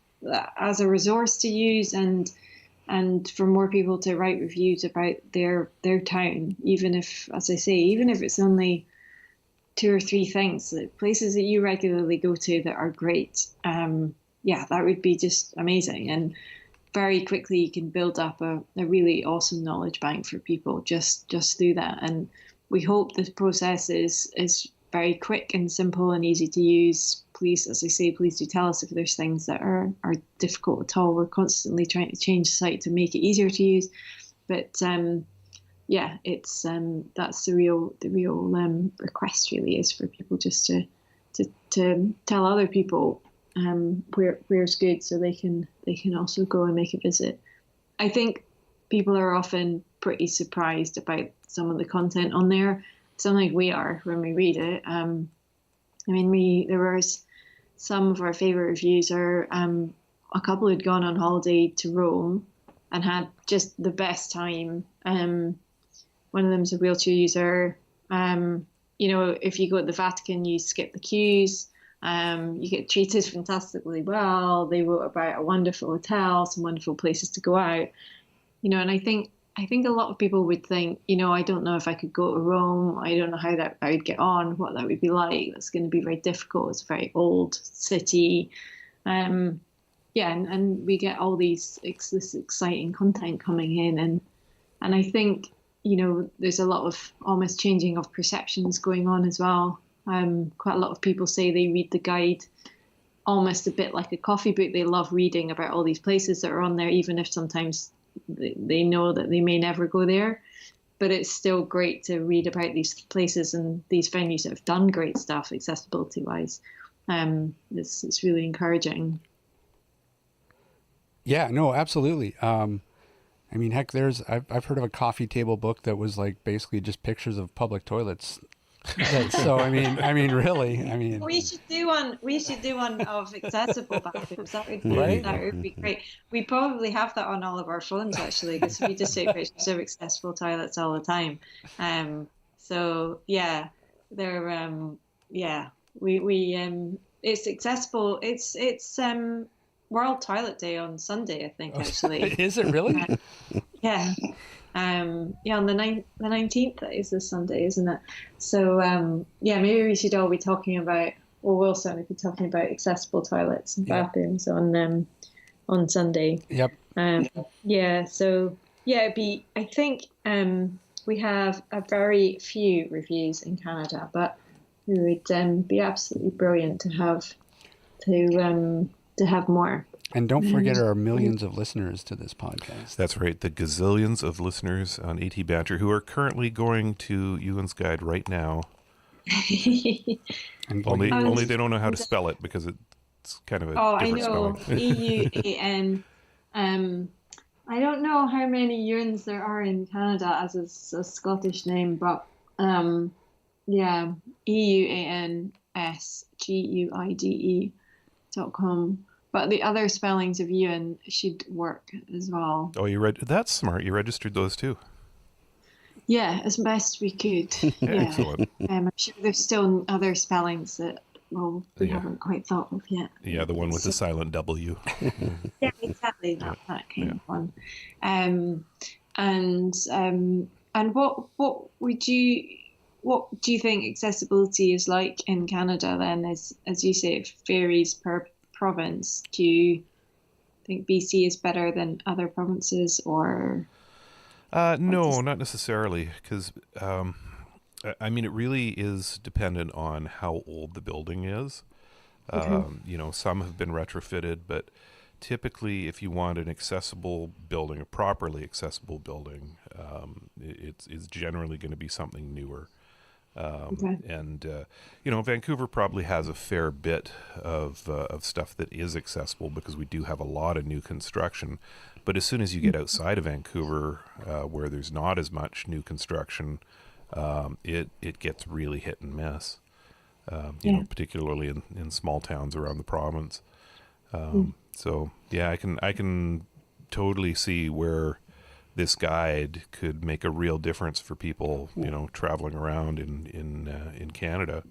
as a resource to use, and for more people to write reviews about their town, even if, as I say, even if it's only 2 or 3 things, places that you regularly go to that are great. That would be just amazing. And very quickly you can build up a really awesome knowledge bank for people just through that. And we hope this process is very quick and simple and easy to use, please, as I say, please do tell us if there's things that are difficult at all. We're constantly trying to change the site to make it easier to use, but yeah, it's that's the real request really, is for people just to tell other people where's good, so they can also go and make a visit. I think people are often pretty surprised about some of the content on there. Something we are when we read it. I mean, there was some of our favorite reviews are a couple who'd gone on holiday to Rome and had just the best time. One of them's a wheelchair user. You know, if you go to the Vatican, you skip the queues. You get treated fantastically well. They wrote about a wonderful hotel, some wonderful places to go out. You know, and I think a lot of people would think, you know, I don't know if I could go to Rome. I don't know how that I would get on, what that would be like. That's going to be very difficult. It's a very old city. And we get all this exciting content coming in, and I think, you know, there's a lot of almost changing of perceptions going on as well. Quite a lot of people say they read the guide almost a bit like a coffee book. They love reading about all these places that are on there, even if sometimes they know that they may never go there. But it's still great to read about these places and these venues that have done great stuff accessibility-wise. It's really encouraging. Yeah, no, absolutely. I mean, heck, I've heard of a coffee table book that was like basically just pictures of public toilets. So I mean, really, we should do one of accessible bathrooms. That would be great. We probably have that on all of our phones actually, because we just take pictures of accessible toilets all the time. So yeah, they're it's accessible. It's World Toilet Day on Sunday, I think, actually. Is it really? Yeah. On the 19th, that is this Sunday, isn't it? So, maybe we should all be talking about, or we'll certainly be talking about accessible toilets and bathrooms on Sunday. Yep. It'd be, I think we have a very few reviews in Canada, but it would be absolutely brilliant to have more. And don't forget our millions of listeners to this podcast. That's right. The gazillions of listeners on AT Banter who are currently going to Euan's Guide right now. only they don't know how to spell it, because it's kind of a different spelling. EUAN. I don't know how many Euans there are in Canada as a Scottish name, but EUANSGUIDE.com. But the other spellings of Euan should work as well. Oh, that's smart. You registered those too. Yeah, as best we could. Yeah. Excellent. I'm sure there's still other spellings that we haven't quite thought of yet. Yeah, the one with the silent W. Yeah, exactly. That kind of one. And what do you think accessibility is like in Canada then? As you say, it varies per province. Do you think BC is better than other provinces, or? No, not necessarily, because I mean, it really is dependent on how old the building is. Okay. Some have been retrofitted, but typically, if you want an accessible building, a properly accessible building, it's generally going to be something newer. Okay. And Vancouver probably has a fair bit of stuff that is accessible, because we do have a lot of new construction. But as soon as you get outside of Vancouver, where there's not as much new construction, it gets really hit and miss. Particularly in small towns around the province. So yeah, I can totally see where this guide could make a real difference for people, traveling around in Canada,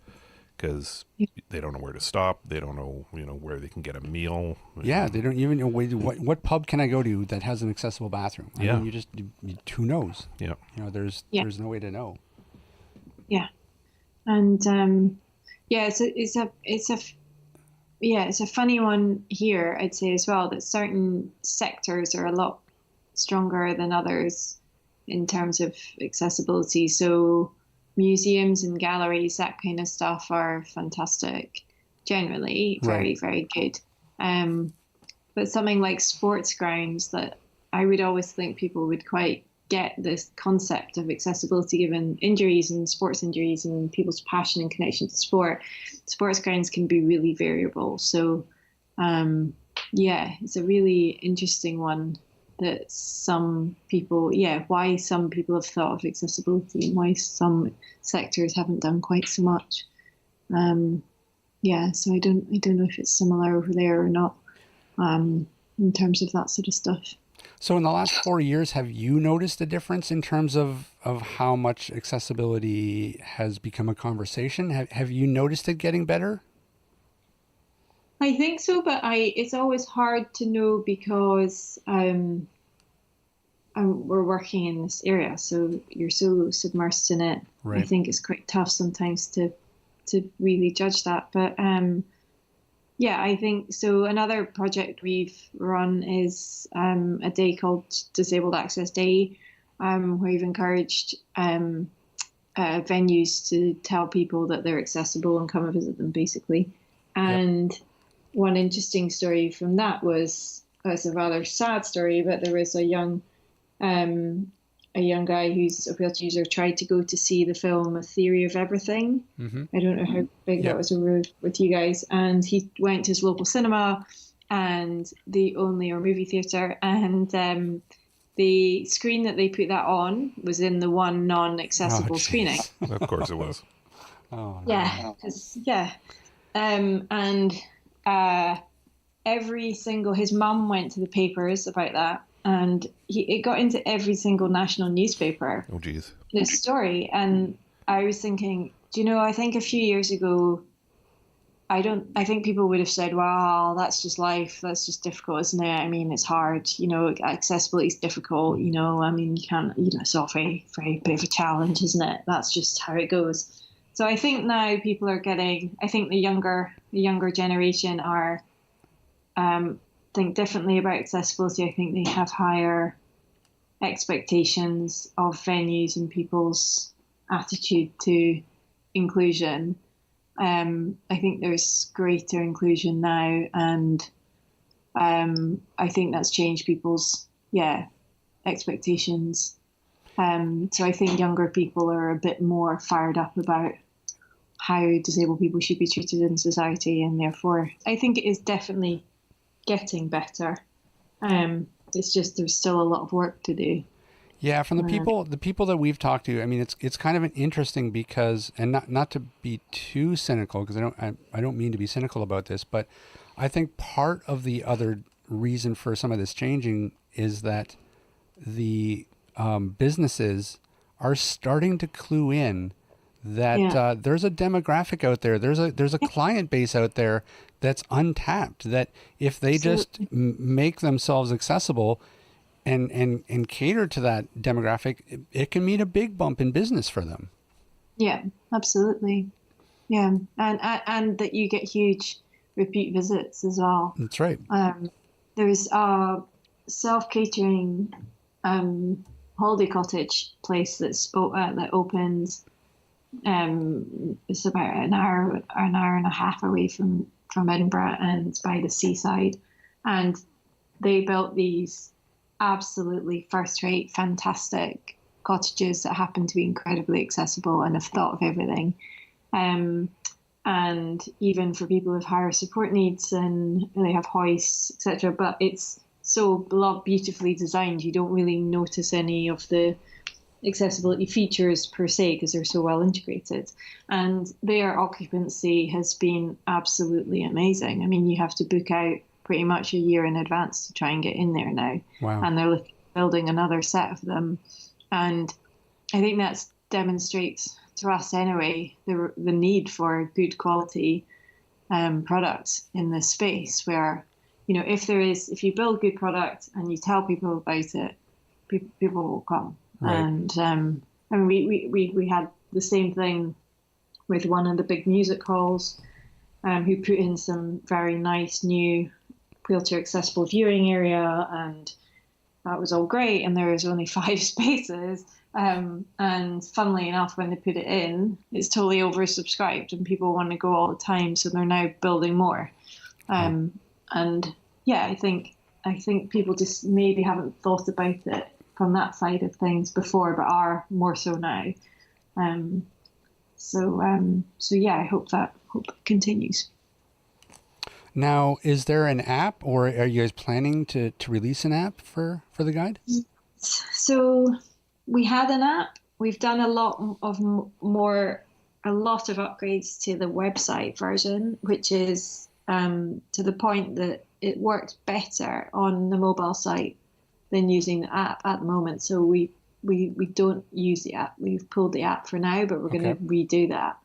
because they don't know where to stop. They don't know, where they can get a meal. Yeah, they don't even know what pub can I go to that has an accessible bathroom. I mean, who knows? Yeah, there's no way to know. Yeah, and it's a funny one here, I'd say as well, that certain sectors are a lot stronger than others in terms of accessibility. So museums and galleries, that kind of stuff, are fantastic. generally very, very good. But something like sports grounds, that I would always think people would quite get this concept of accessibility given injuries and sports injuries and people's passion and connection to sport. Sports grounds can be really variable. So, it's a really interesting one that some people, why some people have thought of accessibility and why some sectors haven't done quite so much. So I don't know if it's similar over there or not, in terms of that sort of stuff. So in the last 4 years, have you noticed a difference in terms of how much accessibility has become a conversation? Have you noticed it getting better? I think so, but it's always hard to know because we're working in this area, so you're so submersed in it. Right. I think it's quite tough sometimes to really judge that. But I think so. Another project we've run is a day called Disabled Access Day, where we've encouraged venues to tell people that they're accessible and come and visit them, basically. And one interesting story from that was, it's a rather sad story, but there was a young guy who's a wheelchair user tried to go to see the film A Theory of Everything. Mm-hmm. I don't know how big that was with you guys. And he went to his local cinema or movie theatre, and the screen that they put that on was in the one non-accessible screening. Of course it was. Oh, no. His mum went to the papers about that, and it got into every single national newspaper. Oh, geez. This story. And I was thinking, I think a few years ago, I think people would have said, well, that's just life. That's just difficult, isn't it? I mean, it's hard, accessibility is difficult, I mean, you can't, it's all very, very bit of a challenge, isn't it? That's just how it goes. So I think now people are I think the younger generation are, think differently about accessibility. I think they have higher expectations of venues and people's attitude to inclusion. I think there's greater inclusion now, and I think that's changed people's expectations. So I think younger people are a bit more fired up about how disabled people should be treated in society, and therefore I think it is definitely getting better. It's just there's still a lot of work to do. Yeah, from the people that we've talked to, I mean, it's kind of an interesting because, and not to be too cynical, because I don't mean to be cynical about this, but I think part of the other reason for some of this changing is that the businesses are starting to clue in that there's a demographic out there, there's a client base out there that's untapped, that if they just make themselves accessible and cater to that demographic, it can mean a big bump in business for them. Yeah, absolutely. Yeah, and that you get huge repeat visits as well. That's right. There's a self-catering holiday cottage place that opens. It's about an hour and a half away from Edinburgh, and it's by the seaside. And they built these absolutely first-rate, fantastic cottages that happen to be incredibly accessible and have thought of everything. And even for people with higher support needs, and they have hoists, etc. But it's so beautifully designed, you don't really notice any of the accessibility features per se because they're so well integrated. And their occupancy has been absolutely amazing. I mean, you have to book out pretty much a year in advance to try and get in there now. Wow. And they're building another set of them. And I think that demonstrates to us anyway the need for good quality products in this space, where if you build good product and you tell people about it, people will come. Right. And I mean, we had the same thing with one of the big music halls, who put in some very nice new wheelchair accessible viewing area, and that was all great, and there was only 5 spaces. And funnily enough, when they put it in, it's totally oversubscribed, and people want to go all the time, so they're now building more. And yeah, I think people just maybe haven't thought about it from that side of things before, but are more so now. So yeah, I hope it continues. Now, is there an app, or are you guys planning to release an app for the guide? So we had an app. We've done a lot of upgrades to the website version, which is to the point that it works better on the mobile site than using the app at the moment. So we don't use the app. We've pulled the app for now, but we're going to redo that.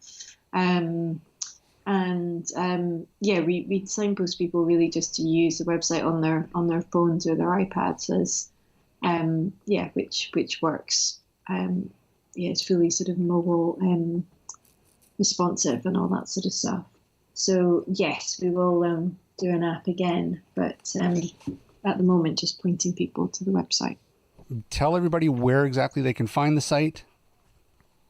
We signpost people really just to use the website on their phones or their iPads as which works. It's fully sort of mobile responsive and all that sort of stuff. So yes, we will do an app again, but at the moment just pointing people to the website. Tell everybody where exactly they can find the site.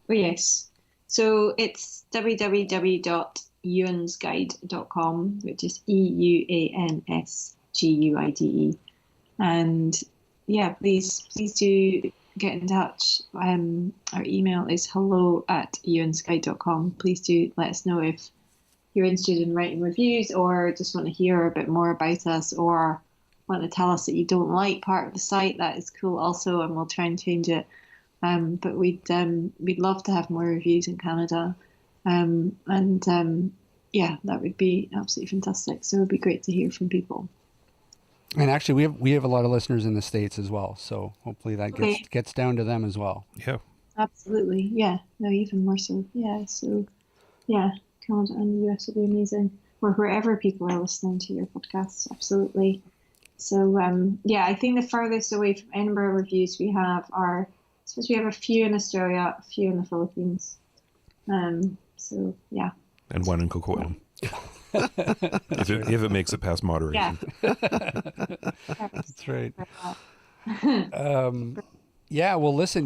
Oh yes, so it's www.euansguide.com, which is EUANSGUIDE, and yeah, please do get in touch. Our email is hello@euansguide.com. Please do let us know if you're interested in writing reviews, or just want to hear a bit more about us, or want to tell us that you don't like part of the site. That is cool also, and we'll try and change it. But we'd love to have more reviews in Canada, that would be absolutely fantastic. So it would be great to hear from people. And actually, we have a lot of listeners in the States as well, so hopefully that gets down to them as well. Yeah, absolutely. Yeah, no, even more so. Yeah, so yeah, Canada and the US would be amazing, or wherever people are listening to your podcasts. Absolutely. So I think the furthest away from Edinburgh reviews we have are, I suppose we have a few in Australia, a few in the Philippines. So yeah. And one in Coquitlam. if it makes it past moderation. Yeah. That's right. Well, listen,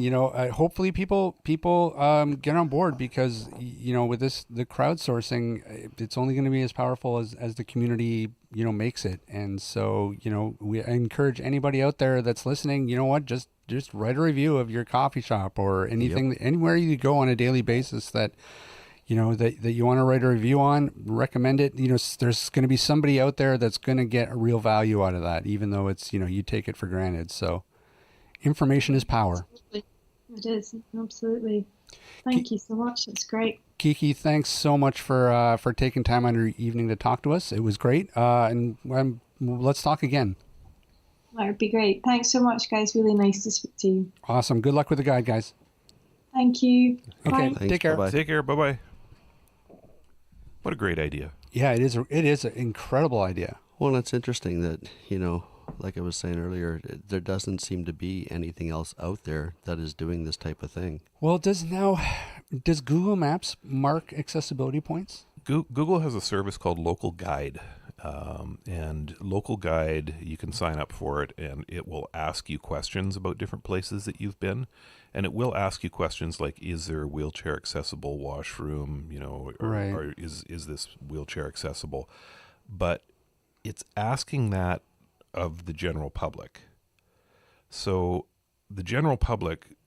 hopefully people get on board, because, with the crowdsourcing, it's only going to be as powerful as the community, makes it. And so, we encourage anybody out there that's listening, just write a review of your coffee shop or anything, anywhere you go on a daily basis that you want to write a review on, recommend it. There's going to be somebody out there that's going to get a real value out of that, even though it's, you take it for granted. So information is power. Absolutely. It is. Absolutely. Thank you so much. It's great. Kiki, thanks so much for taking time on your evening to talk to us. It was great. And let's talk again. That would be great. Thanks so much, guys. Really nice to speak to you. Awesome. Good luck with the guide, guys. Thank you. Okay. Bye. Thanks, Take care. bye-bye. Take care. Bye-bye. What a great idea. Yeah, it is an incredible idea. Well, it's interesting that, like I was saying earlier, there doesn't seem to be anything else out there that is doing this type of thing. Well, does Google Maps mark accessibility points? Google has a service called Local Guide. And Local Guide, you can sign up for it, and it will ask you questions about different places that you've been. And it will ask you questions like, is there a wheelchair accessible washroom, or is this wheelchair accessible? But it's asking that of the general public. So the general public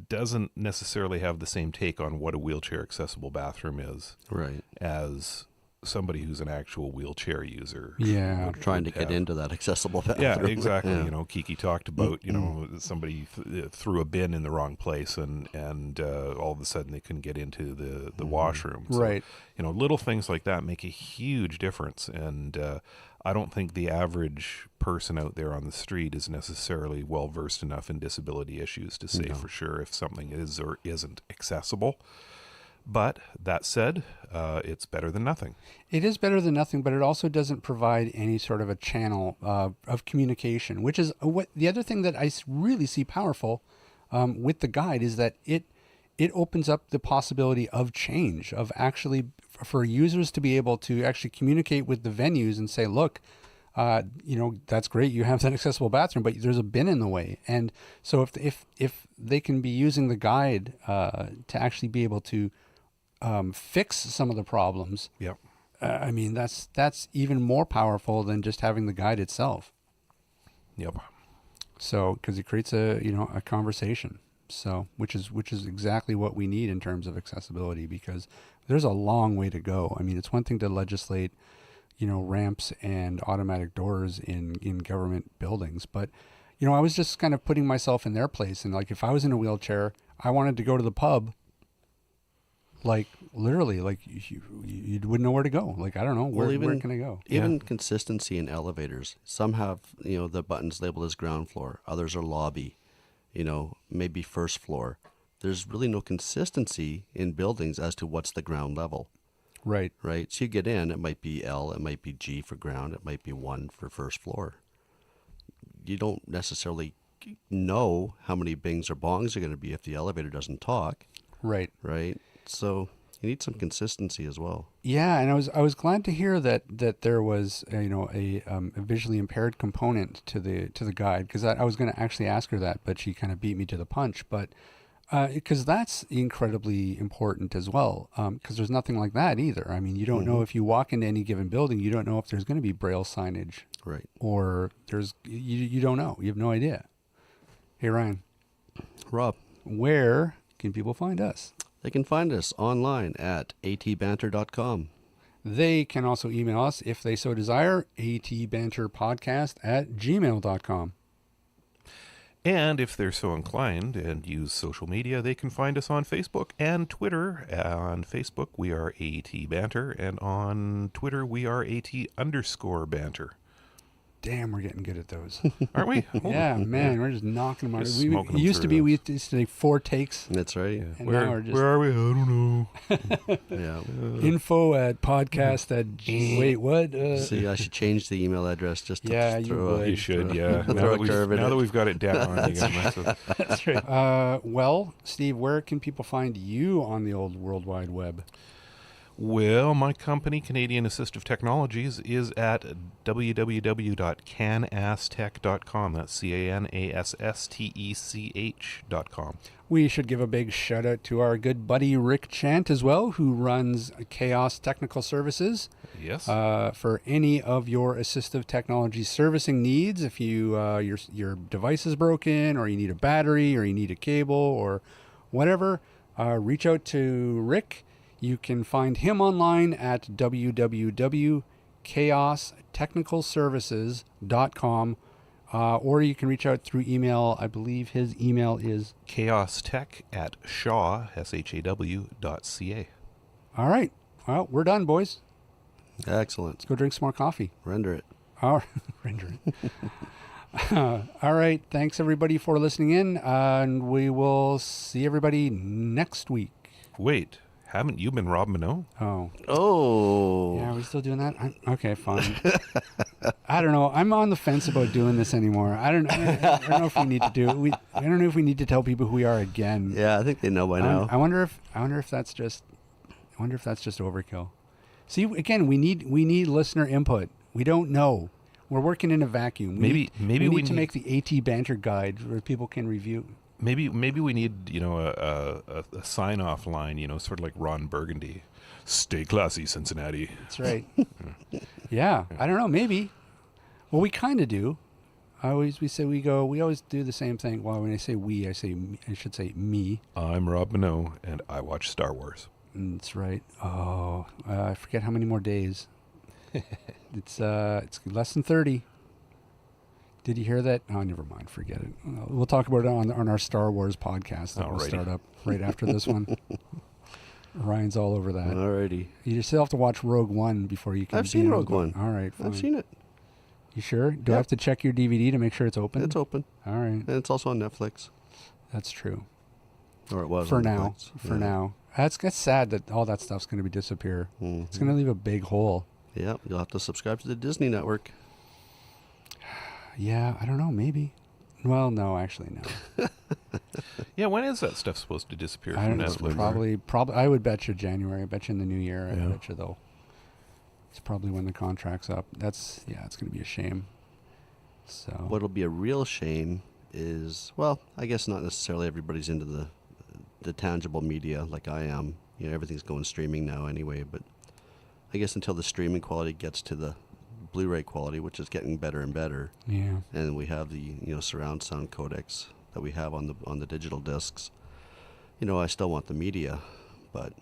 doesn't necessarily have the same take on what a wheelchair accessible bathroom is, Right. as somebody who's an actual wheelchair user. Yeah. Trying to get into that accessible bathroom. Yeah, exactly. Yeah. Kiki talked about, somebody threw a bin in the wrong place, and all of a sudden they couldn't get into the washroom. So, Right. Little things like that make a huge difference. And I don't think the average person out there on the street is necessarily well versed enough in disability issues to say for sure if something is or isn't accessible. But that said, it's better than nothing. It is better than nothing, but it also doesn't provide any sort of a channel of communication, which is what the other thing that I really see powerful with the guide is that it opens up the possibility of change, of actually for users to be able to actually communicate with the venues and say, look, that's great. You have that accessible bathroom, but there's a bin in the way. And so if they can be using the guide to actually be able to fix some of the problems, Yep. I mean, that's even more powerful than just having the guide itself. Yep. So, because it creates a conversation. So, which is exactly what we need in terms of accessibility, because there's a long way to go. I mean, it's one thing to legislate, ramps and automatic doors in government buildings, but I was just kind of putting myself in their place, and like if I was in a wheelchair, I wanted to go to the pub. Like literally, like you wouldn't know where to go. Like I don't know where can I go? Even consistency in elevators. Some have the buttons labeled as ground floor. Others are lobby. Maybe first floor. There's really no consistency in buildings as to what's the ground level. Right. Right. So you get in. It might be L. It might be G for ground. It might be 1 for first floor. You don't necessarily know how many bings or bongs are going to be if the elevator doesn't talk. Right. Right. So you need some consistency as well. Yeah, and I was glad to hear that there was a visually impaired component to the guide, because I was going to actually ask her that, but she kind of beat me to the punch. But because that's incredibly important as well, because there's nothing like that either. I mean, you don't know if you walk into any given building, you don't know if there's going to be Braille signage, right? Or you don't know. You have no idea. Hey Ryan, Rob, where can people find us? They can find us online at atbanter.com. They can also email us if they so desire, atbanterpodcast@gmail.com. And if they're so inclined and use social media, they can find us on Facebook and Twitter. On Facebook, we are AT Banter, and on Twitter, we are AT_Banter. Damn, we're getting good at those. Aren't we? Yeah, man, we're just knocking them out. Just We smoking them used to through be, we those. used to take 4 takes. That's right. Yeah. And now we're just Where are we? I don't know. Yeah. info@podcast. Wait, what? See, I should change the email address just to Yeah, you throw would. You should, yeah. Throw a curve in Now it. that we've got it down, you gotta mess with it. That's right. Well, Steve, where can people find you on the old World Wide Web? Well, my company, Canadian Assistive Technologies, is at www.canasstech.com. That's CANASSTECH.com. We should give a big shout out to our good buddy Rick Chant as well, who runs Chaos Technical Services. Yes. For any of your assistive technology servicing needs, if you your device is broken, or you need a battery, or you need a cable, or whatever, reach out to Rick. You can find him online at www.chaostechnicalservices.com, or you can reach out through email. I believe his email is chaostech@shaw.ca. All right. Well, we're done, boys. Excellent. Let's go drink some more coffee. Render it. Render it. All right. Thanks, everybody, for listening in, and we will see everybody next week. Wait, haven't you been Rob Minot? Oh. Oh. Yeah, are we still doing that? Okay, fine. I don't know. I'm on the fence about doing this anymore. I don't know if we need to do it. I don't know if we need to tell people who we are again. Yeah, I think they know by now. I wonder if that's just overkill. See, again, we need listener input. We don't know. We're working in a vacuum. Maybe we need to make the AT Banter guide where people can review. Maybe we need a sign-off line, sort of like Ron Burgundy. Stay classy, Cincinnati. That's right. Yeah, I don't know. Maybe. Well, we kind of do. We always do the same thing. Well, when I say we, I should say me. I'm Rob Minot, and I watch Star Wars. That's right. Oh, I forget how many more days. It's less than 30. Did you hear that? Oh, never mind. Forget it. We'll talk about it on our Star Wars podcast that will start up right after this one. Ryan's all over that. Alrighty. You still have to watch Rogue One before you can. I've seen Rogue One. All right, fine. I've seen it. You sure? Do I have to check your DVD to make sure it's open? It's open. All right. And it's also on Netflix. That's true. Or it was for on now. Netflix. For now. That's sad that all that stuff's going to be disappear. Mm-hmm. It's going to leave a big hole. Yeah, you'll have to subscribe to the Disney Network. Yeah, I don't know. Maybe. Well, no, actually, no. Yeah, when is that stuff supposed to disappear I from don't know. Netflix? Probably. I would bet you January. I bet you in the new year. Yeah. I bet you they'll It's probably when the contract's up. It's going to be a shame. So what'll be a real shame is, well, I guess not necessarily everybody's into the tangible media like I am. You know, everything's going streaming now anyway, but I guess until the streaming quality gets to the Blu-ray quality, which is getting better and better. Yeah. And we have the, you know, surround sound codecs that we have on the digital discs. You know, I still want the media, but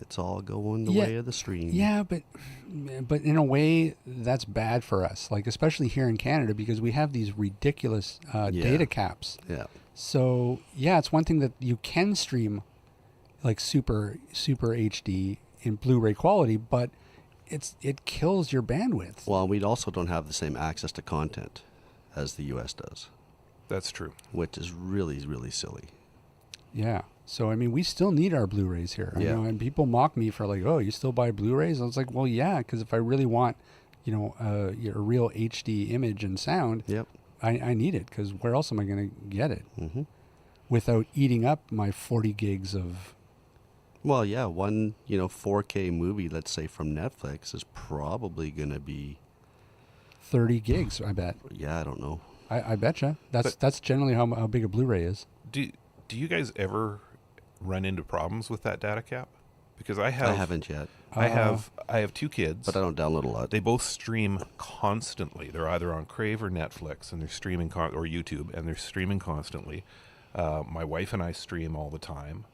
it's all going the way of the stream. Yeah, but in a way that's bad for us, like especially here in Canada, because we have these ridiculous data caps. Yeah. So yeah, it's one thing that you can stream like super HD in Blu-ray quality, but it kills your bandwidth. Well, we also don't have the same access to content as the US does. That's true. Which is really, really silly. Yeah. So, I mean, we still need our Blu-rays here. Yeah. You know, and people mock me for like, oh, you still buy Blu-rays? I was like, well, yeah, because if I really want, you know, a real HD image and sound, yep, I need it, because where else am I going to get it without eating up my 40 gigs of... Well, yeah, one, you know, 4K movie, let's say from Netflix, is probably going to be 30 gigs, I bet. Yeah, I don't know. I betcha. That's generally how big a Blu-ray is. Do you guys ever run into problems with that data cap? Because I haven't yet. I have two kids, but I don't download a lot. They both stream constantly. They're either on Crave or Netflix, and they're streaming or YouTube, and they're streaming constantly. My wife and I stream all the time.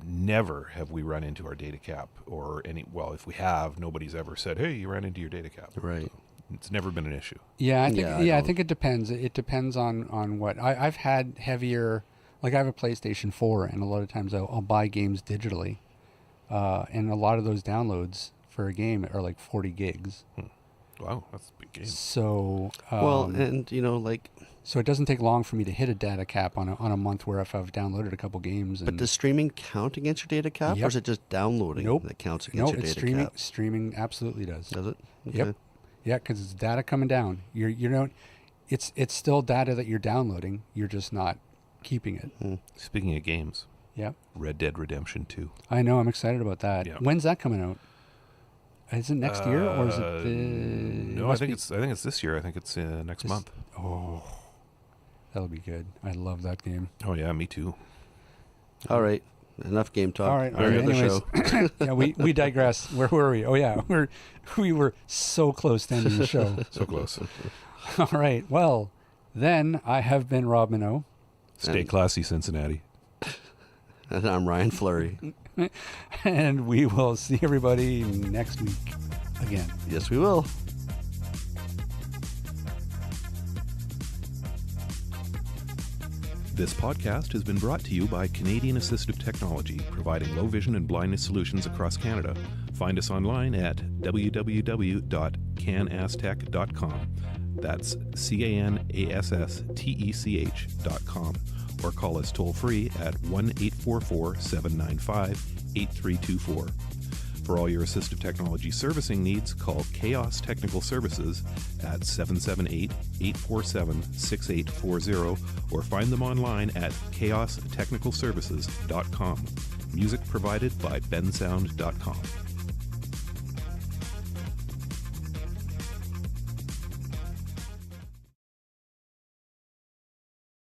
Never have we run into our data cap or any. Well, if we have, nobody's ever said, "Hey, you ran into your data cap." Right. So it's never been an issue. Yeah, I think. I think it depends. It depends on what I've had heavier. Like I have a PlayStation 4, and a lot of times I'll buy games digitally, and a lot of those downloads for a game are like 40 gigs. Wow, that's a big game. So well, and you know, like. So it doesn't take long for me to hit a data cap on a month where if I've downloaded a couple games. But does streaming count against your data cap, or is it just downloading that counts against your data cap? Streaming absolutely does. Does it? Okay. Yep. Yeah, because it's data coming down. It's still data that you're downloading. You're just not keeping it. Speaking of games, yep. Red Dead Redemption 2. I know. I'm excited about that. Yep. When's that coming out? Is it next year or is it? No, I think it's this year. I think it's next month. Oh. That'll be good. I love that game. Oh yeah, me too. All right, enough game talk. All right. Anyways, yeah, we digress. Where were we? Oh yeah, we were so close to ending the show. So close. All right. Well, then I have been Rob Minot. Stay classy, Cincinnati. And I'm Ryan Fleury. And we will see everybody next week again. Yes, we will. This podcast has been brought to you by Canadian Assistive Technology, providing low vision and blindness solutions across Canada. Find us online at www.canasstech.com. That's CANASSTECH.com. Or call us toll free at 1-844-795-8324. For all your assistive technology servicing needs, call Chaos Technical Services at 778-847-6840 or find them online at chaostechnicalservices.com. Music provided by bensound.com.